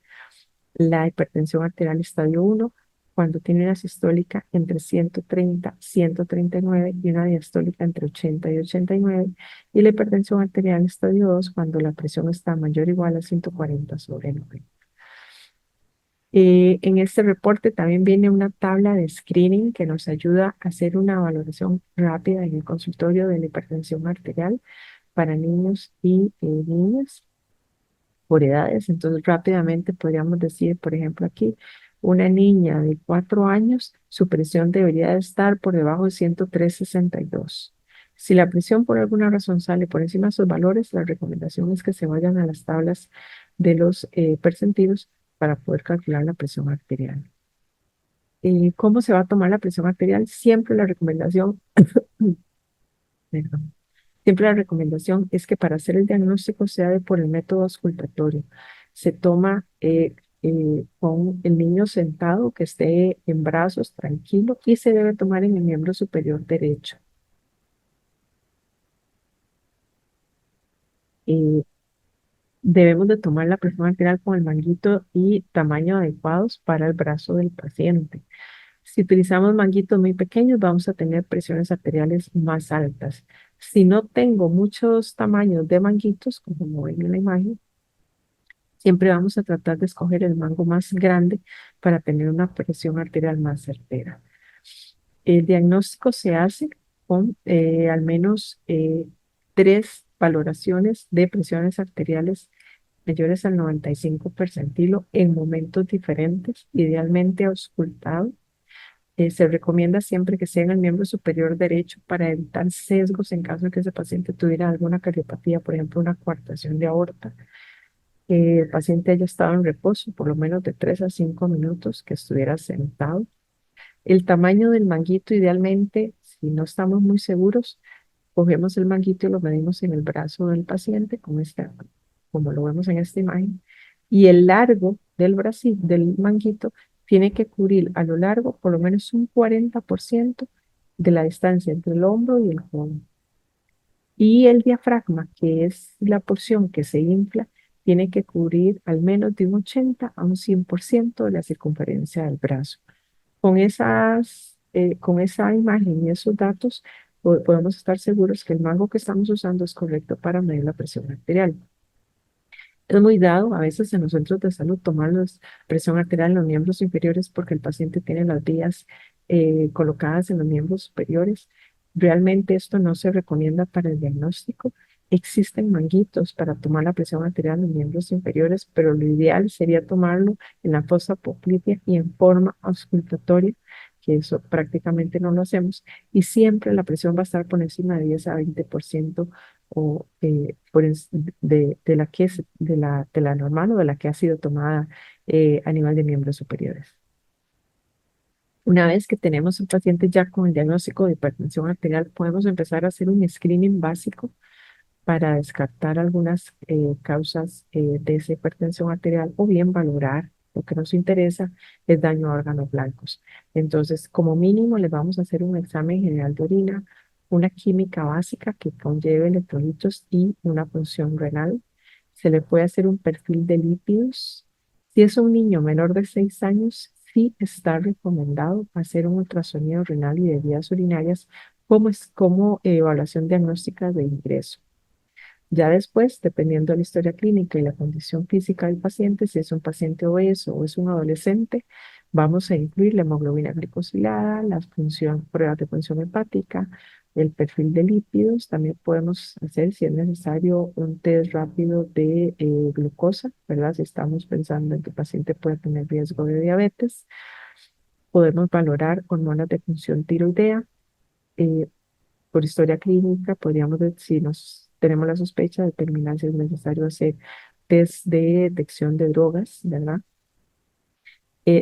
La hipertensión arterial estadio 1 cuando tiene una sistólica entre 130 y 139 y una diastólica entre 80 y 89. Y la hipertensión arterial estadio 2 cuando la presión está mayor o igual a 140/90. En este reporte también viene una tabla de screening que nos ayuda a hacer una valoración rápida en el consultorio de la hipertensión arterial para niños y niñas por edades. Entonces, rápidamente podríamos decir, por ejemplo, aquí, Una niña de 4 años, su presión debería de estar por debajo de 103,62. Si la presión por alguna razón sale por encima de esos valores, la recomendación es que se vayan a las tablas de los percentilos para poder calcular la presión arterial. ¿Cómo se va a tomar la presión arterial? Siempre la recomendación, perdón, siempre la recomendación es que para hacer el diagnóstico sea por el método auscultatorio. Se toma con el niño sentado, que esté en brazos, tranquilo, y se debe tomar en el miembro superior derecho. Eh, Debemos de tomar la presión arterial con el manguito y tamaño adecuados para el brazo del paciente. Si utilizamos manguitos muy pequeños, vamos a tener presiones arteriales más altas. Si no tengo muchos tamaños de manguitos, como ven en la imagen, siempre vamos a tratar de escoger el mango más grande para tener una presión arterial más certera. El diagnóstico se hace con al menos 3 valoraciones de presiones arteriales mayores al 95 percentilo en momentos diferentes, idealmente auscultado. Se recomienda siempre que sea en el miembro superior derecho para evitar sesgos en caso de que ese paciente tuviera alguna cardiopatía, por ejemplo, una coartación de aorta. Que el paciente haya estado en reposo por lo menos de 3 a 5 minutos, que estuviera sentado. El tamaño del manguito, idealmente, si no estamos muy seguros, cogemos el manguito y lo medimos en el brazo del paciente, como lo vemos en esta imagen, y el largo del manguito tiene que cubrir a lo largo por lo menos un 40% de la distancia entre el hombro y el codo. Y el diafragma, que es la porción que se infla, tiene que cubrir al menos de un 80 a un 100% de la circunferencia del brazo. Con esa imagen y esos datos, podemos estar seguros que el mango que estamos usando es correcto para medir la presión arterial. Es muy dado a veces en los centros de salud tomar la presión arterial en los miembros inferiores porque el paciente tiene las vías colocadas en los miembros superiores. Realmente esto no se recomienda para el diagnóstico. Existen manguitos para tomar la presión arterial en los miembros inferiores, pero lo ideal sería tomarlo en la fosa poplítea y en forma auscultatoria, que eso prácticamente no lo hacemos, y siempre la presión va a estar por encima de 10 a 20% o de la que es de la normal o de la que ha sido tomada a nivel de miembros superiores. Una vez que tenemos un paciente ya con el diagnóstico de hipertensión arterial, podemos empezar a hacer un screening básico para descartar algunas causas de esa hipertensión arterial o bien valorar. Lo que nos interesa es daño a órganos blancos. Entonces, como mínimo, le vamos a hacer un examen general de orina, una química básica que conlleve electrolitos y una función renal. Se le puede hacer un perfil de lípidos. Si es un niño menor de 6 años, sí está recomendado hacer un ultrasonido renal y de vías urinarias como evaluación diagnóstica de ingreso. Ya después, dependiendo de la historia clínica y la condición física del paciente, si es un paciente obeso o es un adolescente, vamos a incluir la hemoglobina glicosilada, pruebas de función hepática, el perfil de lípidos. También podemos hacer, si es necesario, un test rápido de glucosa, ¿verdad? Si estamos pensando en que el paciente puede tener riesgo de diabetes. Podemos valorar hormonas de función tiroidea. eh, por historia clínica, podríamos, si nos tenemos la sospecha, determinar si es necesario hacer test de detección de drogas, ¿verdad?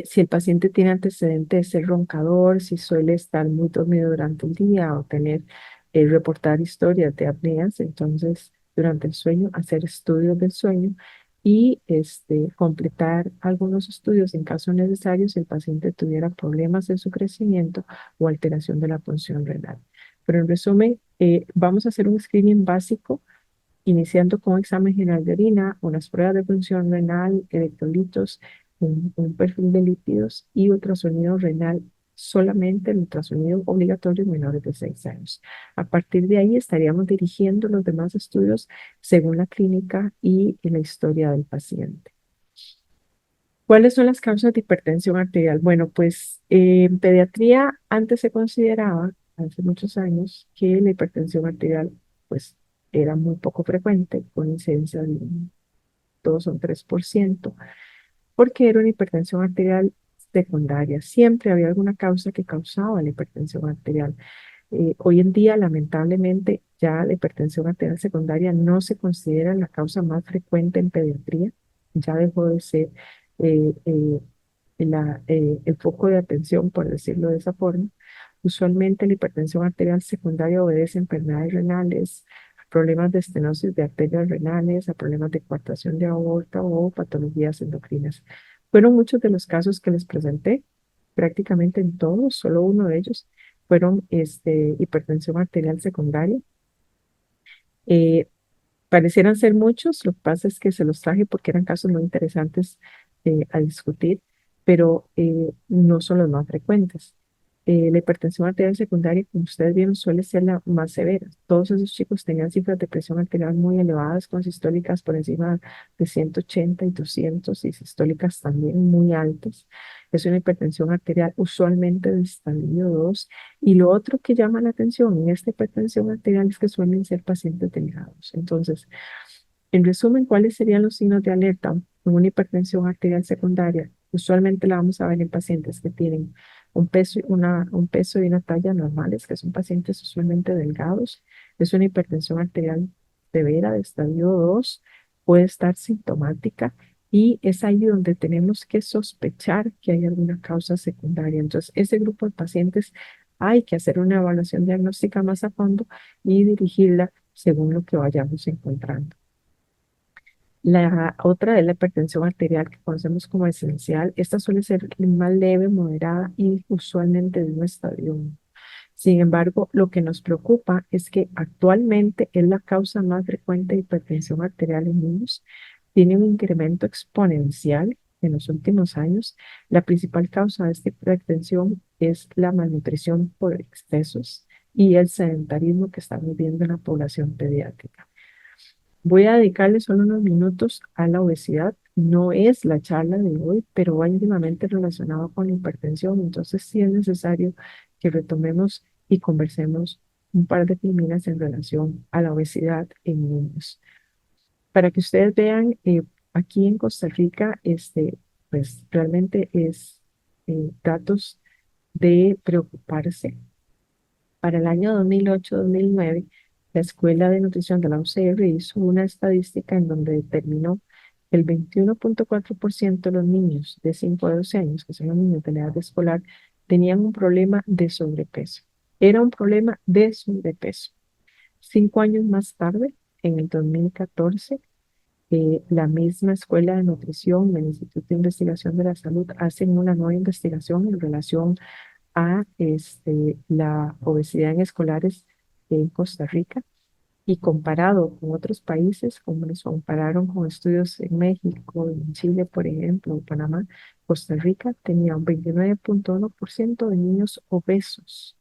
Si el paciente tiene antecedentes de ser roncador, si suele estar muy dormido durante el día o reportar historias de apneas, entonces durante el sueño hacer estudios del sueño y completar algunos estudios en caso necesario si el paciente tuviera problemas en su crecimiento o alteración de la función renal. Pero en resumen, vamos a hacer un screening básico iniciando con un examen general de orina, unas pruebas de función renal, electrolitos, un perfil de lípidos y ultrasonido renal, solamente el ultrasonido obligatorio en menores de 6 años. A partir de ahí estaríamos dirigiendo los demás estudios según la clínica y la historia del paciente. ¿Cuáles son las causas de hipertensión arterial? Bueno, pues en pediatría antes se consideraba, hace muchos años, que la hipertensión arterial pues era muy poco frecuente, con incidencia de 2 o 3%, porque era una hipertensión arterial secundaria. Siempre había alguna causa que causaba la hipertensión arterial. Hoy en día, lamentablemente, ya la hipertensión arterial secundaria no se considera la causa más frecuente en pediatría. Ya dejó de ser eh, eh, el foco de atención, por decirlo de esa forma. Usualmente la hipertensión arterial secundaria obedece a enfermedades renales, a problemas de estenosis de arterias renales, a problemas de coartación de aorta o patologías endocrinas. Fueron muchos de los casos que les presenté, prácticamente en todos, solo uno de ellos fueron hipertensión arterial secundaria. Eh, Parecieran ser muchos, lo que pasa es que se los traje porque eran casos muy interesantes a discutir, pero no son los más frecuentes. La hipertensión arterial secundaria, como ustedes vieron, suele ser la más severa. Todos esos chicos tenían cifras de presión arterial muy elevadas, con sistólicas por encima de 180 y 200 y sistólicas también muy altas. Es una hipertensión arterial usualmente de estadio 2. Y lo otro que llama la atención en esta hipertensión arterial es que suelen ser pacientes delgados. Entonces, en resumen, ¿cuáles serían los signos de alerta en una hipertensión arterial secundaria? Usualmente la vamos a ver en pacientes que tienen un peso y una talla normales, que son pacientes usualmente delgados. Es una hipertensión arterial severa de estadio 2, puede estar sintomática y es ahí donde tenemos que sospechar que hay alguna causa secundaria. Entonces, ese grupo de pacientes hay que hacer una evaluación diagnóstica más a fondo y dirigirla según lo que vayamos encontrando. La otra es la hipertensión arterial que conocemos como esencial. Esta suele ser más leve, moderada y usualmente de un estadio 1. Sin embargo, lo que nos preocupa es que actualmente es la causa más frecuente de hipertensión arterial en niños. Tiene un incremento exponencial en los últimos años. La principal causa de esta hipertensión es la malnutrición por excesos y el sedentarismo que estamos viendo en la población pediátrica. Voy a dedicarle solo unos minutos a la obesidad. No es la charla de hoy, pero va íntimamente relacionado con la hipertensión. Entonces sí es necesario que retomemos y conversemos un par de primeras en relación a la obesidad en niños. Para que ustedes vean, aquí en Costa Rica, pues realmente es datos de preocuparse. Para el año 2008-2009, la Escuela de Nutrición de la UCR hizo una estadística en donde determinó que el 21.4% de los niños de 5 a 12 años, que son los niños de la edad escolar, tenían un problema de sobrepeso. Era un problema de sobrepeso. 5 años más tarde, en el 2014, la misma Escuela de Nutrición del Instituto de Investigación de la Salud hacen una nueva investigación en relación a la obesidad en escolares en Costa Rica y comparado con otros países, como los compararon con estudios en México, en Chile, por ejemplo, o Panamá, Costa Rica tenía un 29.1% de niños obesos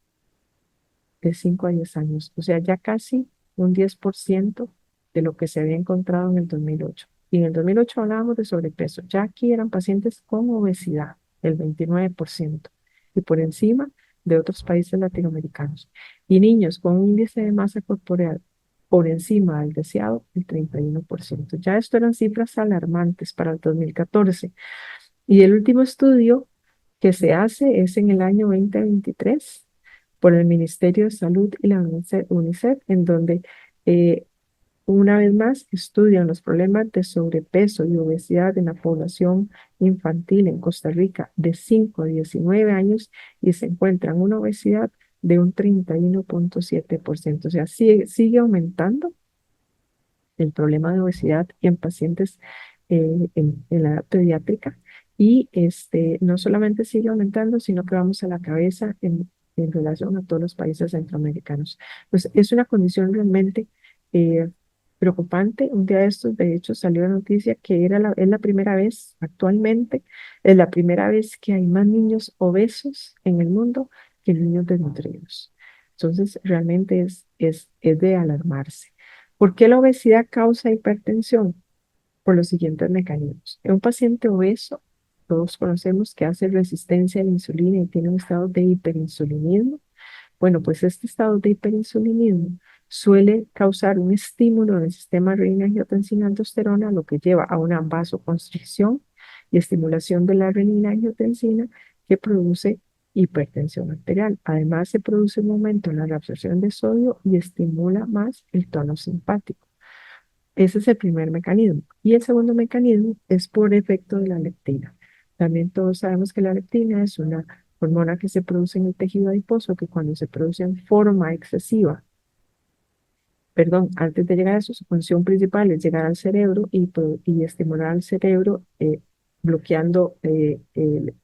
de 5 a 10 años, o sea, ya casi un 10% de lo que se había encontrado en el 2008. Y en el 2008 hablábamos de sobrepeso, ya aquí eran pacientes con obesidad, el 29%, y por encima de otros países latinoamericanos. Y niños con un índice de masa corporal por encima del deseado, el 31%. Ya esto eran cifras alarmantes para el 2014. Y el último estudio que se hace es en el año 2023 por el Ministerio de Salud y la UNICEF, en donde una vez más estudian los problemas de sobrepeso y obesidad en la población infantil en Costa Rica de 5 a 19 años y se encuentran una obesidad de un 31.7%. O sea, sigue aumentando el problema de obesidad en pacientes en la edad pediátrica y no solamente sigue aumentando, sino que vamos a la cabeza en relación a todos los países centroamericanos. Pues es una condición realmente eh, preocupante. Un día de estos, de hecho, salió la noticia que es la primera vez, actualmente, es la primera vez que hay más niños obesos en el mundo que niños desnutridos. Entonces, realmente es de alarmarse. ¿Por qué la obesidad causa hipertensión? Por los siguientes mecanismos. En un paciente obeso, todos conocemos que hace resistencia a la insulina y tiene un estado de hiperinsulinismo. Bueno, pues este estado de hiperinsulinismo suele causar un estímulo en el sistema renina-angiotensina-aldosterona, lo que lleva a una vasoconstricción y estimulación de la renina-angiotensina que produce hipertensión arterial. Además, se produce un aumento en la reabsorción de sodio y estimula más el tono simpático. Ese es el primer mecanismo. Y el segundo mecanismo es por efecto de la leptina. También todos sabemos que la leptina es una hormona que se produce en el tejido adiposo, que cuando se produce en forma excesiva, perdón, antes de llegar a eso, su función principal es llegar al cerebro y estimular al cerebro, bloqueando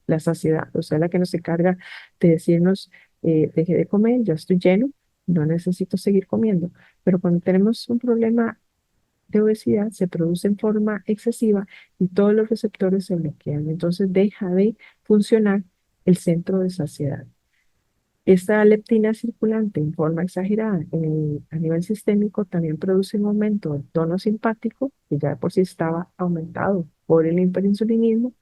la saciedad, o sea, la que nos encarga de decirnos, deje de comer, ya estoy lleno, no necesito seguir comiendo. Pero cuando tenemos un problema de obesidad, se produce en forma excesiva y todos los receptores se bloquean. Entonces deja de funcionar el centro de saciedad. Esta leptina circulante en forma exagerada a nivel sistémico también produce un aumento del tono simpático, que ya de por sí estaba aumentado por el hiperinsulinismo,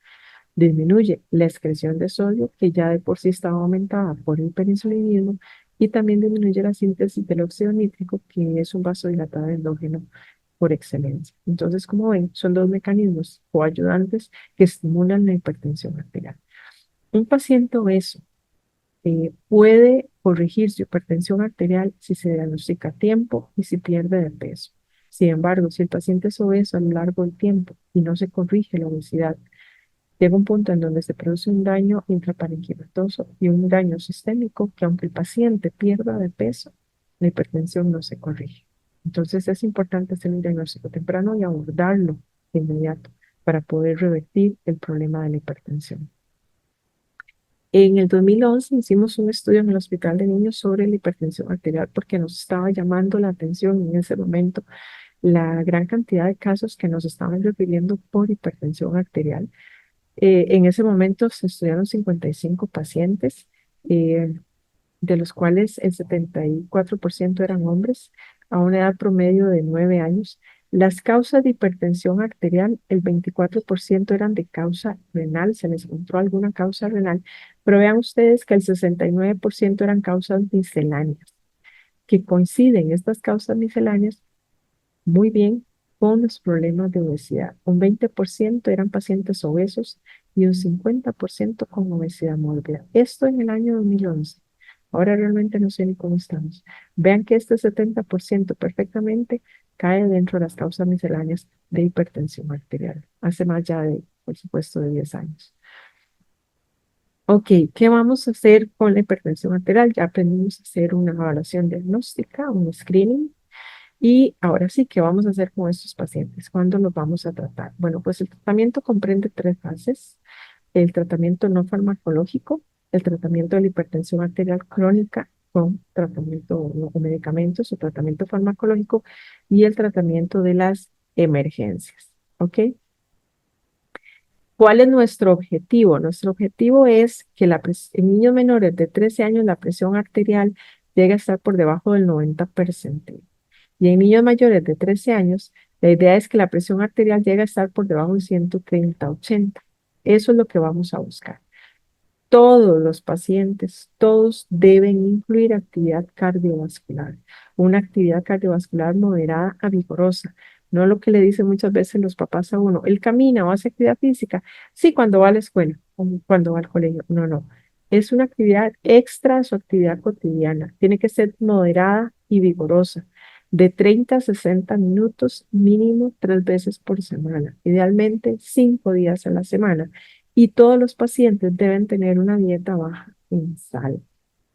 disminuye la excreción de sodio, que ya de por sí estaba aumentada por el hiperinsulinismo, y también disminuye la síntesis del óxido nítrico, que es un vasodilatador endógeno por excelencia. Entonces, como ven, son dos mecanismos coayudantes que estimulan la hipertensión arterial. Un paciente obeso puede corregir su hipertensión arterial si se diagnostica a tiempo y si pierde de peso. Sin embargo, si el paciente es obeso a lo largo del tiempo y no se corrige la obesidad, llega un punto en donde se produce un daño intraparenquimatoso y un daño sistémico que aunque el paciente pierda de peso, la hipertensión no se corrige. Entonces es importante hacer un diagnóstico temprano y abordarlo de inmediato para poder revertir el problema de la hipertensión. En el 2011 hicimos un estudio en el Hospital de Niños sobre la hipertensión arterial porque nos estaba llamando la atención en ese momento la gran cantidad de casos que nos estaban refiriendo por hipertensión arterial. En ese momento se estudiaron 55 pacientes, eh, de los cuales el 74% eran hombres a una edad promedio de 9 años. Las causas de hipertensión arterial, el 24% eran de causa renal, se les encontró alguna causa renal, pero vean ustedes que el 69% eran causas misceláneas, que coinciden estas causas misceláneas muy bien con los problemas de obesidad. Un 20% eran pacientes obesos y un 50% con obesidad mórbida. Esto en el año 2011. Ahora realmente no sé ni cómo estamos. Vean que este 70% perfectamente cae dentro de las causas misceláneas de hipertensión arterial. Hace más ya de, por supuesto, de 10 años. Ok, ¿qué vamos a hacer con la hipertensión arterial? Ya aprendimos a hacer una evaluación diagnóstica, un screening. Y ahora sí, ¿qué vamos a hacer con estos pacientes? ¿Cuándo los vamos a tratar? Bueno, pues el tratamiento comprende tres fases: el tratamiento no farmacológico, el tratamiento de la hipertensión arterial crónica con tratamiento o medicamentos o tratamiento farmacológico y el tratamiento de las emergencias. ¿Ok? ¿Cuál es nuestro objetivo? Nuestro objetivo es que en niños menores de 13 años la presión arterial llegue a estar por debajo del 90%. Y en niños mayores de 13 años, la idea es que la presión arterial llegue a estar por debajo de 130/80. Eso es lo que vamos a buscar. Todos los pacientes, todos deben incluir actividad cardiovascular, una actividad cardiovascular moderada a vigorosa, no lo que le dicen muchas veces los papás a uno: él camina o hace actividad física, sí, cuando va a la escuela o cuando va al colegio. No, no, es una actividad extra a su actividad cotidiana, tiene que ser moderada y vigorosa, de 30 a 60 minutos mínimo 3 veces por semana, idealmente 5 días a la semana. Y todos los pacientes deben tener una dieta baja en sal.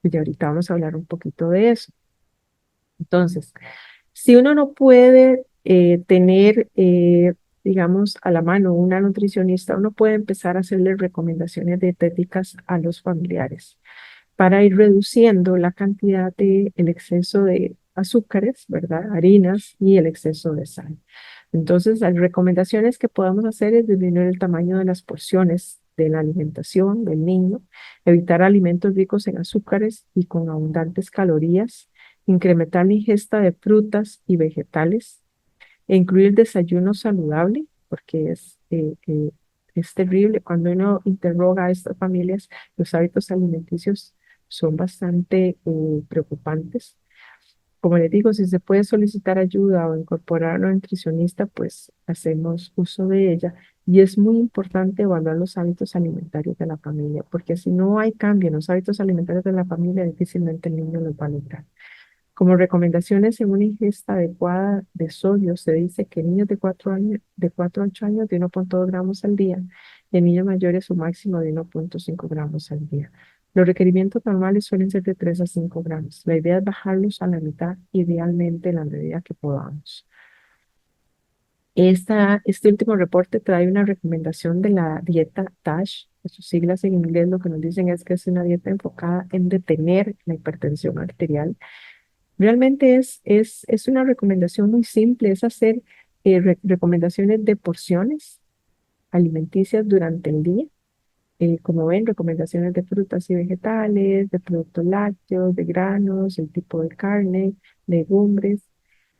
Y ahorita vamos a hablar un poquito de eso. Entonces, si uno no puede tener, digamos, a la mano una nutricionista, uno puede empezar a hacerle recomendaciones dietéticas a los familiares para ir reduciendo la cantidad de el exceso de azúcares, ¿verdad? Harinas y el exceso de sal. Entonces, las recomendaciones que podemos hacer es disminuir el tamaño de las porciones de la alimentación del niño, evitar alimentos ricos en azúcares y con abundantes calorías, incrementar la ingesta de frutas y vegetales, e incluir desayuno saludable, porque es terrible cuando uno interroga a estas familias, los hábitos alimenticios son bastante preocupantes. Como les digo, si se puede solicitar ayuda o incorporar a una nutricionista, pues hacemos uso de ella. Y es muy importante evaluar los hábitos alimentarios de la familia, porque si no hay cambio en los hábitos alimentarios de la familia, difícilmente el niño los va a lograr. Como recomendaciones en una ingesta adecuada de sodio, se dice que niños de 4 años, de 4 a 8 años de 1,2 gramos al día, y en niños mayores un máximo de 1,5 gramos al día. Los requerimientos normales suelen ser de 3 a 5 gramos. La idea es bajarlos a la mitad, idealmente en la medida que podamos. Este último reporte trae una recomendación de la dieta TASH. Sus siglas en inglés lo que nos dicen es que es una dieta enfocada en detener la hipertensión arterial. Realmente es una recomendación muy simple, es hacer recomendaciones de porciones alimenticias durante el día. Como ven, recomendaciones de frutas y vegetales, de productos lácteos, de granos, el tipo de carne, legumbres.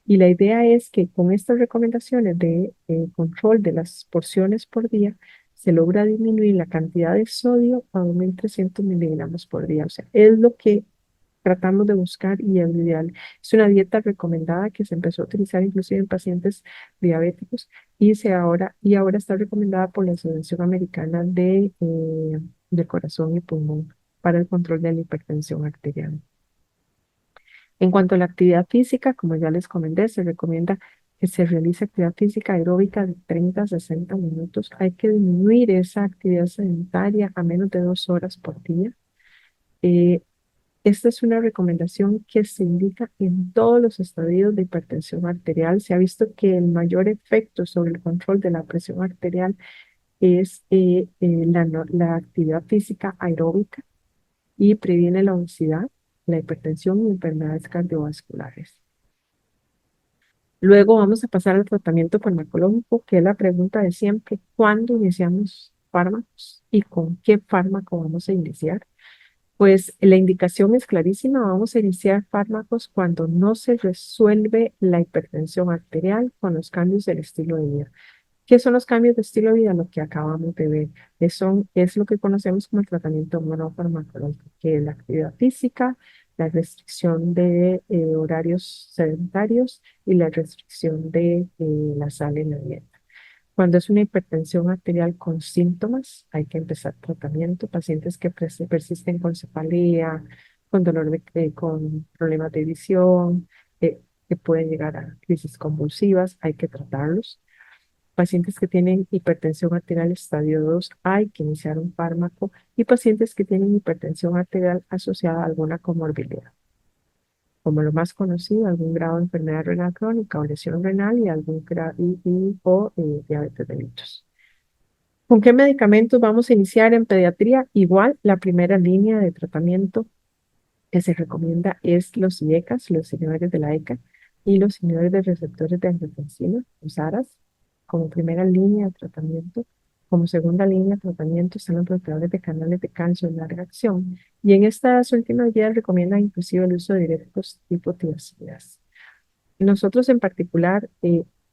Y la idea es que con estas recomendaciones de control de las porciones por día, se logra disminuir la cantidad de sodio a 2.300 miligramos por día. O sea, es lo que tratamos de buscar y es lo ideal. Es una dieta recomendada que se empezó a utilizar inclusive en pacientes diabéticos y ahora está recomendada por la Asociación Americana de Corazón y Pulmón para el control de la hipertensión arterial. En cuanto a la actividad física, como ya les comenté, se recomienda que se realice actividad física aeróbica de 30 a 60 minutos. Hay que disminuir esa actividad sedentaria a menos de 2 horas por día. Eh, Esta es una recomendación que se indica en todos los estadios de hipertensión arterial. Se ha visto que el mayor efecto sobre el control de la presión arterial es la actividad física aeróbica y previene la obesidad, la hipertensión y enfermedades cardiovasculares. Luego vamos a pasar al tratamiento farmacológico, que es la pregunta de siempre: ¿cuándo iniciamos fármacos y con qué fármaco vamos a iniciar? Pues la indicación es clarísima: vamos a iniciar fármacos cuando no se resuelve la hipertensión arterial con los cambios del estilo de vida. ¿Qué son los cambios de estilo de vida? Lo que acabamos de ver. Es lo que conocemos como el tratamiento monofarmacológico, que es la actividad física, la restricción de horarios sedentarios y la restricción de la sal en la dieta. Cuando es una hipertensión arterial con síntomas, hay que empezar tratamiento. Pacientes que persisten con cefalea, con con problemas de visión, que pueden llegar a crisis convulsivas, hay que tratarlos. Pacientes que tienen hipertensión arterial estadio 2, hay que iniciar un fármaco. Y pacientes que tienen hipertensión arterial asociada a alguna comorbilidad, como lo más conocido, algún grado de enfermedad renal crónica o lesión renal y algún diabetes mellitus. ¿Con qué medicamentos vamos a iniciar en pediatría? Igual, la primera línea de tratamiento que se recomienda es los IECAs, los inhibidores de la ECA, y los inhibidores de receptores de angiotensina, los ARAs, como primera línea de tratamiento. Como segunda línea de tratamiento están los bloqueadores de canales de calcio de larga acción. Y en estas últimas guías recomiendan inclusive el uso de diuréticos tipo tiazidas. Nosotros en particular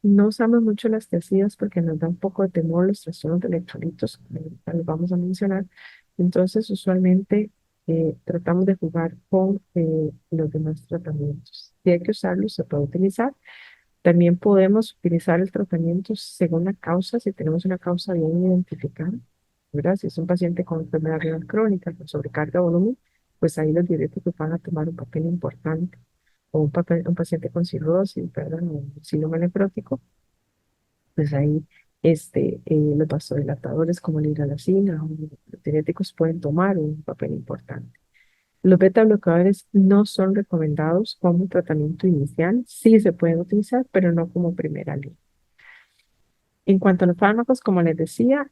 no usamos mucho las tiazidas porque nos da un poco de temor los trastornos de electrolitos, como ahorita les vamos a mencionar. Entonces, usualmente tratamos de jugar con los demás tratamientos. Si hay que usarlo, se puede utilizar. También podemos utilizar el tratamiento según la causa, si tenemos una causa bien identificada, ¿verdad? Si es un paciente con enfermedad renal crónica, con sobrecarga de volumen, pues ahí los diuréticos van a tomar un papel importante. O un paciente con cirrosis, ¿verdad? O un síndrome nefrótico, pues ahí los vasodilatadores como la hidralazina o los diuréticos pueden tomar un papel importante. Los beta bloqueadores no son recomendados como tratamiento inicial. Sí se pueden utilizar, pero no como primera línea. En cuanto a los fármacos, como les decía,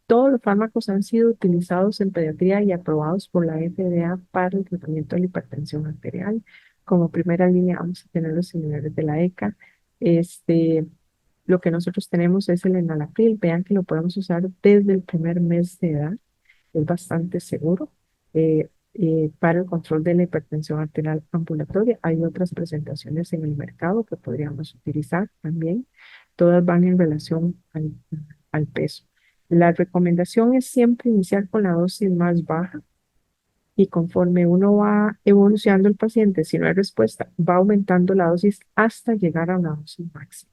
todos los fármacos han sido utilizados en pediatría y aprobados por la FDA para el tratamiento de la hipertensión arterial. Como primera línea vamos a tener los inhibidores de la ECA. Lo que nosotros tenemos es el enalapril. Vean que lo podemos usar desde el primer mes de edad. Es bastante seguro para el control de la hipertensión arterial ambulatoria. Hay otras presentaciones en el mercado que podríamos utilizar también. Todas van en relación al peso. La recomendación es siempre iniciar con la dosis más baja y conforme uno va evolucionando el paciente, si no hay respuesta, va aumentando la dosis hasta llegar a una dosis máxima.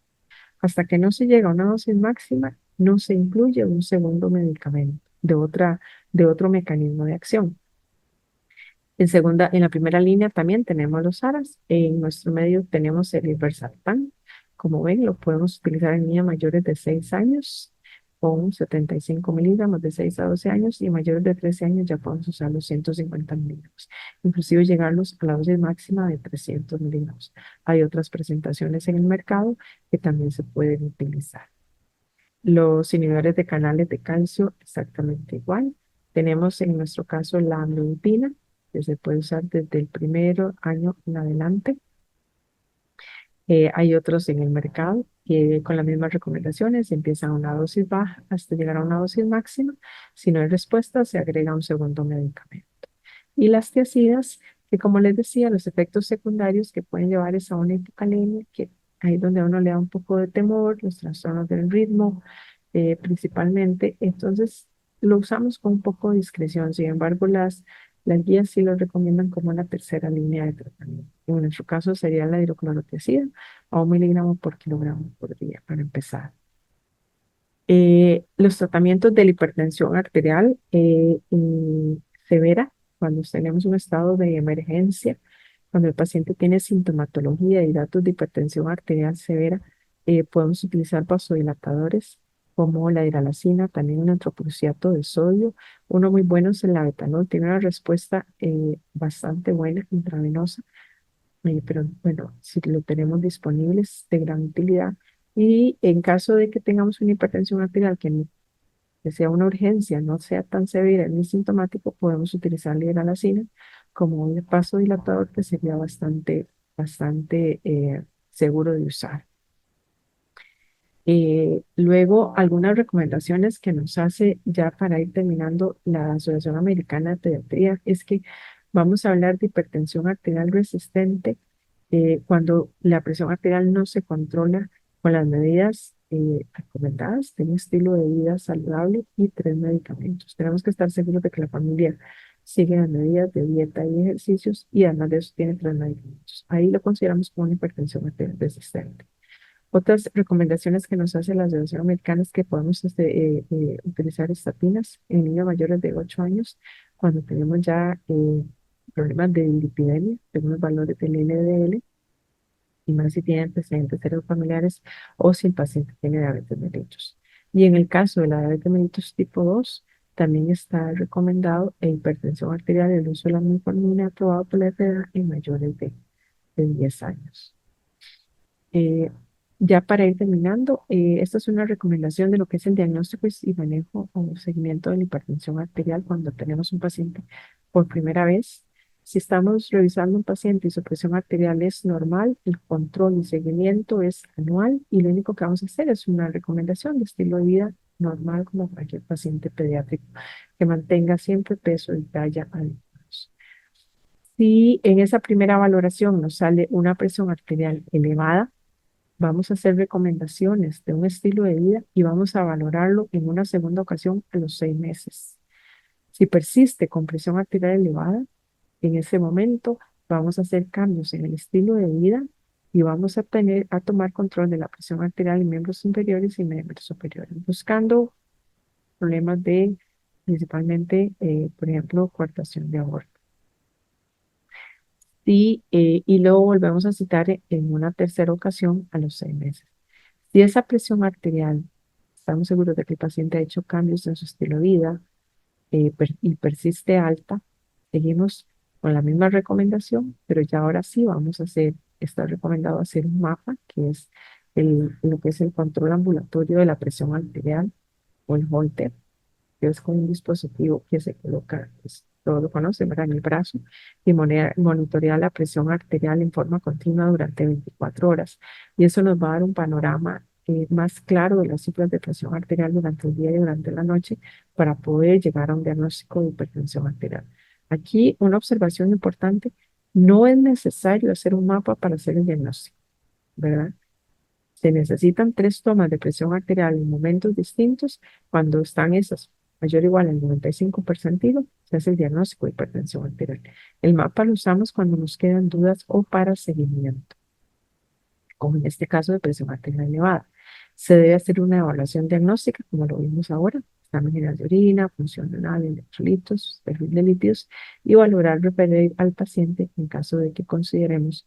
Hasta que no se llega a una dosis máxima, no se incluye un segundo medicamento de otro mecanismo de acción. En la primera línea también tenemos los ARAs. En nuestro medio tenemos el Irbesartán. Como ven, lo podemos utilizar en niñas mayores de 6 años con 75 miligramos de 6 a 12 años y mayores de 13 años ya podemos usar los 150 miligramos, inclusive llegarlos a la dosis máxima de 300 miligramos. Hay otras presentaciones en el mercado que también se pueden utilizar. Los inhibidores de canales de calcio, exactamente igual. Tenemos en nuestro caso la amlodipina, que se puede usar desde el primer año en adelante. Hay otros en el mercado que con las mismas recomendaciones empiezan a una dosis baja hasta llegar a una dosis máxima. Si no hay respuesta, se agrega un segundo medicamento. Y las tiazidas, que como les decía, los efectos secundarios que pueden llevar es a una hipocalemia, que ahí es donde a uno le da un poco de temor, los trastornos del ritmo, principalmente. Entonces, lo usamos con un poco de discreción. Sin embargo, las guías sí lo recomiendan como una tercera línea de tratamiento. En nuestro caso sería la hidroclorotiazida a 1 miligramo por kilogramo por día para empezar. Los tratamientos de la hipertensión arterial severa, cuando tenemos un estado de emergencia, cuando el paciente tiene sintomatología y datos de hipertensión arterial severa, podemos utilizar vasodilatadores como la hidralazina, también un nitroprusiato de sodio. Uno muy bueno es el labetalol, tiene una respuesta bastante buena intravenosa, pero bueno, si lo tenemos disponible es de gran utilidad. Y en caso de que tengamos una hipertensión arterial que sea una urgencia, no sea tan severa ni sintomático, podemos utilizar la hidralazina como un vasodilatador que sería bastante seguro de usar. Luego, algunas recomendaciones que nos hace ya para ir terminando la Asociación Americana de Pediatría es que vamos a hablar de hipertensión arterial resistente cuando la presión arterial no se controla con las medidas recomendadas de un estilo de vida saludable y 3 medicamentos. Tenemos que estar seguros de que la familia sigue las medidas de dieta y ejercicios y además de eso tiene 3 medicamentos. Ahí lo consideramos como una hipertensión arterial resistente. Otras recomendaciones que nos hace la Asociación Americana es que podemos utilizar estatinas en niños mayores de 8 años cuando tenemos ya problemas de lipidemia, según los valores del LDL, y más si tienen antecedentes familiares o si el paciente tiene diabetes mellitus. Y en el caso de la diabetes mellitus tipo 2, también está recomendado hipertensión arterial el uso de la metformina aprobado por la FDA en mayores de 10 años. Eh, ya para ir terminando, esta es una recomendación de lo que es el diagnóstico y manejo o seguimiento de la hipertensión arterial cuando tenemos un paciente por primera vez. Si estamos revisando un paciente y su presión arterial es normal, el control y seguimiento es anual y lo único que vamos a hacer es una recomendación de estilo de vida normal como cualquier paciente pediátrico que mantenga siempre peso y talla adecuados. Si en esa primera valoración nos sale una presión arterial elevada, vamos a hacer recomendaciones de un estilo de vida y vamos a valorarlo en una segunda ocasión a los 6 meses. Si persiste con presión arterial elevada, en ese momento vamos a hacer cambios en el estilo de vida y vamos a tomar control de la presión arterial en miembros inferiores y miembros superiores, buscando problemas de principalmente, por ejemplo, coartación de aorta. Y luego volvemos a citar en una tercera ocasión a los 6 meses. Si esa presión arterial, estamos seguros de que el paciente ha hecho cambios en su estilo de vida y persiste alta, seguimos con la misma recomendación, pero ya ahora sí vamos a hacer, está recomendado hacer un mapa, que es lo que es el control ambulatorio de la presión arterial o el Holter, que es con un dispositivo que se coloca, pues, todos lo conocen, ¿verdad? En el brazo, y monitorea la presión arterial en forma continua durante 24 horas. Y eso nos va a dar un panorama más claro de las cifras de presión arterial durante el día y durante la noche para poder llegar a un diagnóstico de hipertensión arterial. Aquí una observación importante, no es necesario hacer un mapa para hacer el diagnóstico, ¿verdad? Se necesitan 3 tomas de presión arterial en momentos distintos cuando están esas mayor o igual al 95 percentilo. Se hace el diagnóstico de hipertensión arterial. El mapa lo usamos cuando nos quedan dudas o para seguimiento, como en este caso de presión arterial elevada. Se debe hacer una evaluación diagnóstica, como lo vimos ahora, examen general de orina, función renal, electrolitos, perfil de lípidos, y valorar, referir al paciente en caso de que consideremos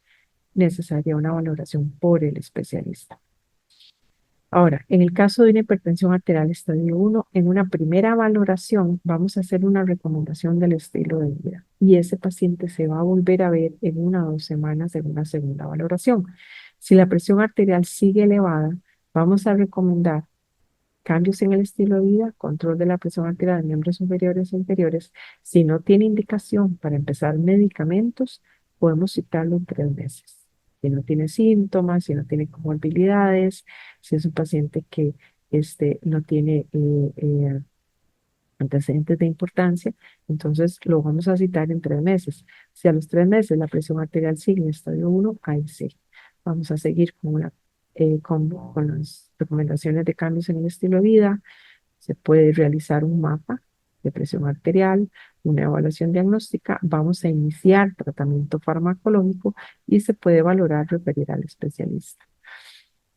necesaria una valoración por el especialista. Ahora, en el caso de una hipertensión arterial estadio 1, en una primera valoración vamos a hacer una recomendación del estilo de vida y ese paciente se va a volver a ver en 1 o 2 semanas en una segunda valoración. Si la presión arterial sigue elevada, vamos a recomendar cambios en el estilo de vida, control de la presión arterial de miembros superiores e inferiores. Si no tiene indicación para empezar medicamentos, podemos citarlo en 3 meses. Si no tiene síntomas, si no tiene comorbilidades, si es un paciente que no tiene antecedentes de importancia, entonces lo vamos a citar en 3 meses. Si a los 3 meses la presión arterial sigue en estadio 1, ahí sí. Vamos a seguir con las recomendaciones de cambios en el estilo de vida. Se puede realizar un mapa de presión arterial, una evaluación diagnóstica. Vamos a iniciar tratamiento farmacológico y se puede valorar referir al especialista.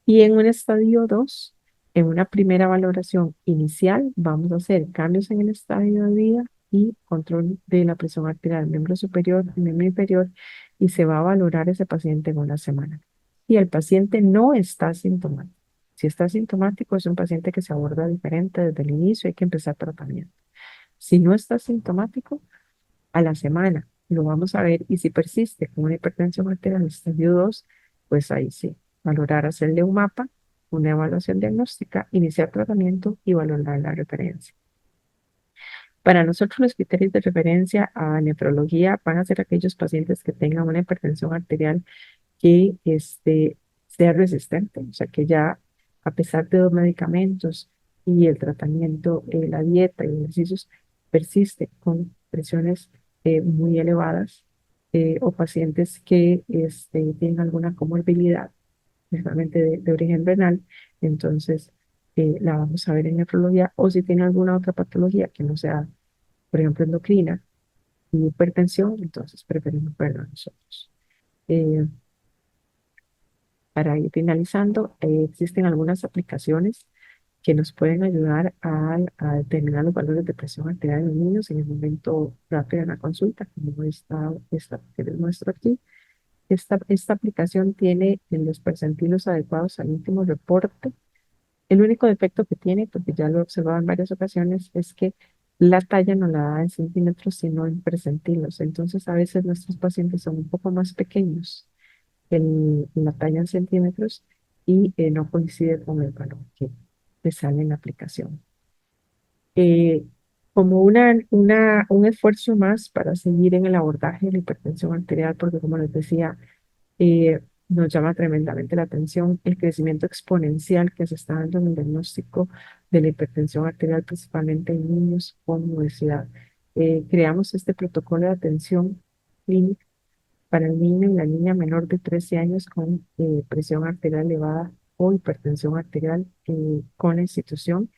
Y en un estadio 2, en una primera valoración inicial, vamos a hacer cambios en el estadio de vida y control de la presión arterial, miembro superior y miembro inferior, y se va a valorar ese paciente en 1 semana. Y el paciente no está sintomático. Si está sintomático, es un paciente que se aborda diferente desde el inicio, hay que empezar tratamiento. Si no está sintomático, a la semana lo vamos a ver y si persiste con una hipertensión arterial estadio 2, pues ahí sí, valorar hacerle un mapa, una evaluación diagnóstica, iniciar tratamiento y valorar la referencia. Para nosotros los criterios de referencia a nefrología van a ser aquellos pacientes que tengan una hipertensión arterial que sea resistente, o sea que ya a pesar de los medicamentos y el tratamiento, la dieta y ejercicios, persiste con presiones muy elevadas o pacientes que tienen alguna comorbilidad, principalmente de origen renal, entonces la vamos a ver en nefrología o si tiene alguna otra patología que no sea, por ejemplo, endocrina y hipertensión, entonces preferimos verlo nosotros. Eh, Para ir finalizando, existen algunas aplicaciones que nos pueden ayudar a determinar los valores de presión arterial en los niños en el momento rápido de la consulta, como esta que les muestro aquí. Esta aplicación tiene en los percentilos adecuados al último reporte. El único defecto que tiene, porque ya lo he observado en varias ocasiones, es que la talla no la da en centímetros, sino en percentilos. Entonces, a veces nuestros pacientes son un poco más pequeños la talla en centímetros y no coincide con el valor que te sale en la aplicación. Eh, Como un esfuerzo más para seguir en el abordaje de la hipertensión arterial, porque como les decía, nos llama tremendamente la atención el crecimiento exponencial que se está dando en el diagnóstico de la hipertensión arterial, principalmente en niños con obesidad. Creamos este protocolo de atención clínica para el niño y la niña menor de 13 años con presión arterial elevada o hipertensión arterial con la institución.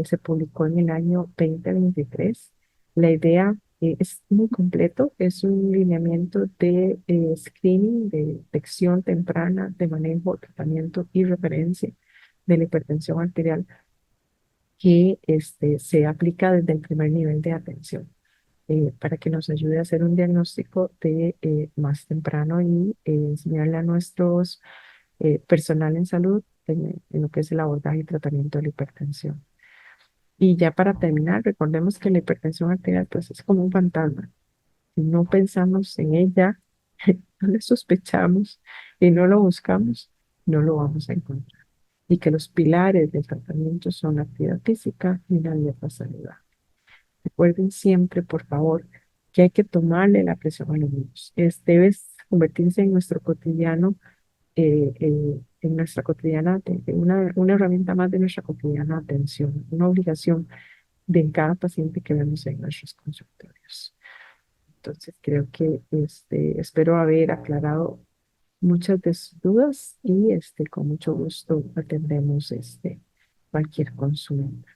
Se publicó en el año 2023. La idea es muy completo, es un lineamiento de screening, de detección temprana, de manejo, tratamiento y referencia de la hipertensión arterial que se aplica desde el primer nivel de atención para que nos ayude a hacer un diagnóstico de más temprano y enseñarle a nuestros personal en salud en lo que es el abordaje y tratamiento de la hipertensión. Y ya para terminar, recordemos que la hipertensión arterial pues es como un fantasma. Si no pensamos en ella, no le sospechamos y no lo buscamos, no lo vamos a encontrar. Y que los pilares del tratamiento son la actividad física y la dieta saludable. Recuerden siempre, por favor, que hay que tomarle la presión a los niños. Debe convertirse en nuestro cotidiano, en nuestra cotidiana, una herramienta más de nuestra cotidiana atención, una obligación de cada paciente que vemos en nuestros consultorios. Entonces, creo que espero haber aclarado muchas de sus dudas y con mucho gusto atendemos cualquier consulta.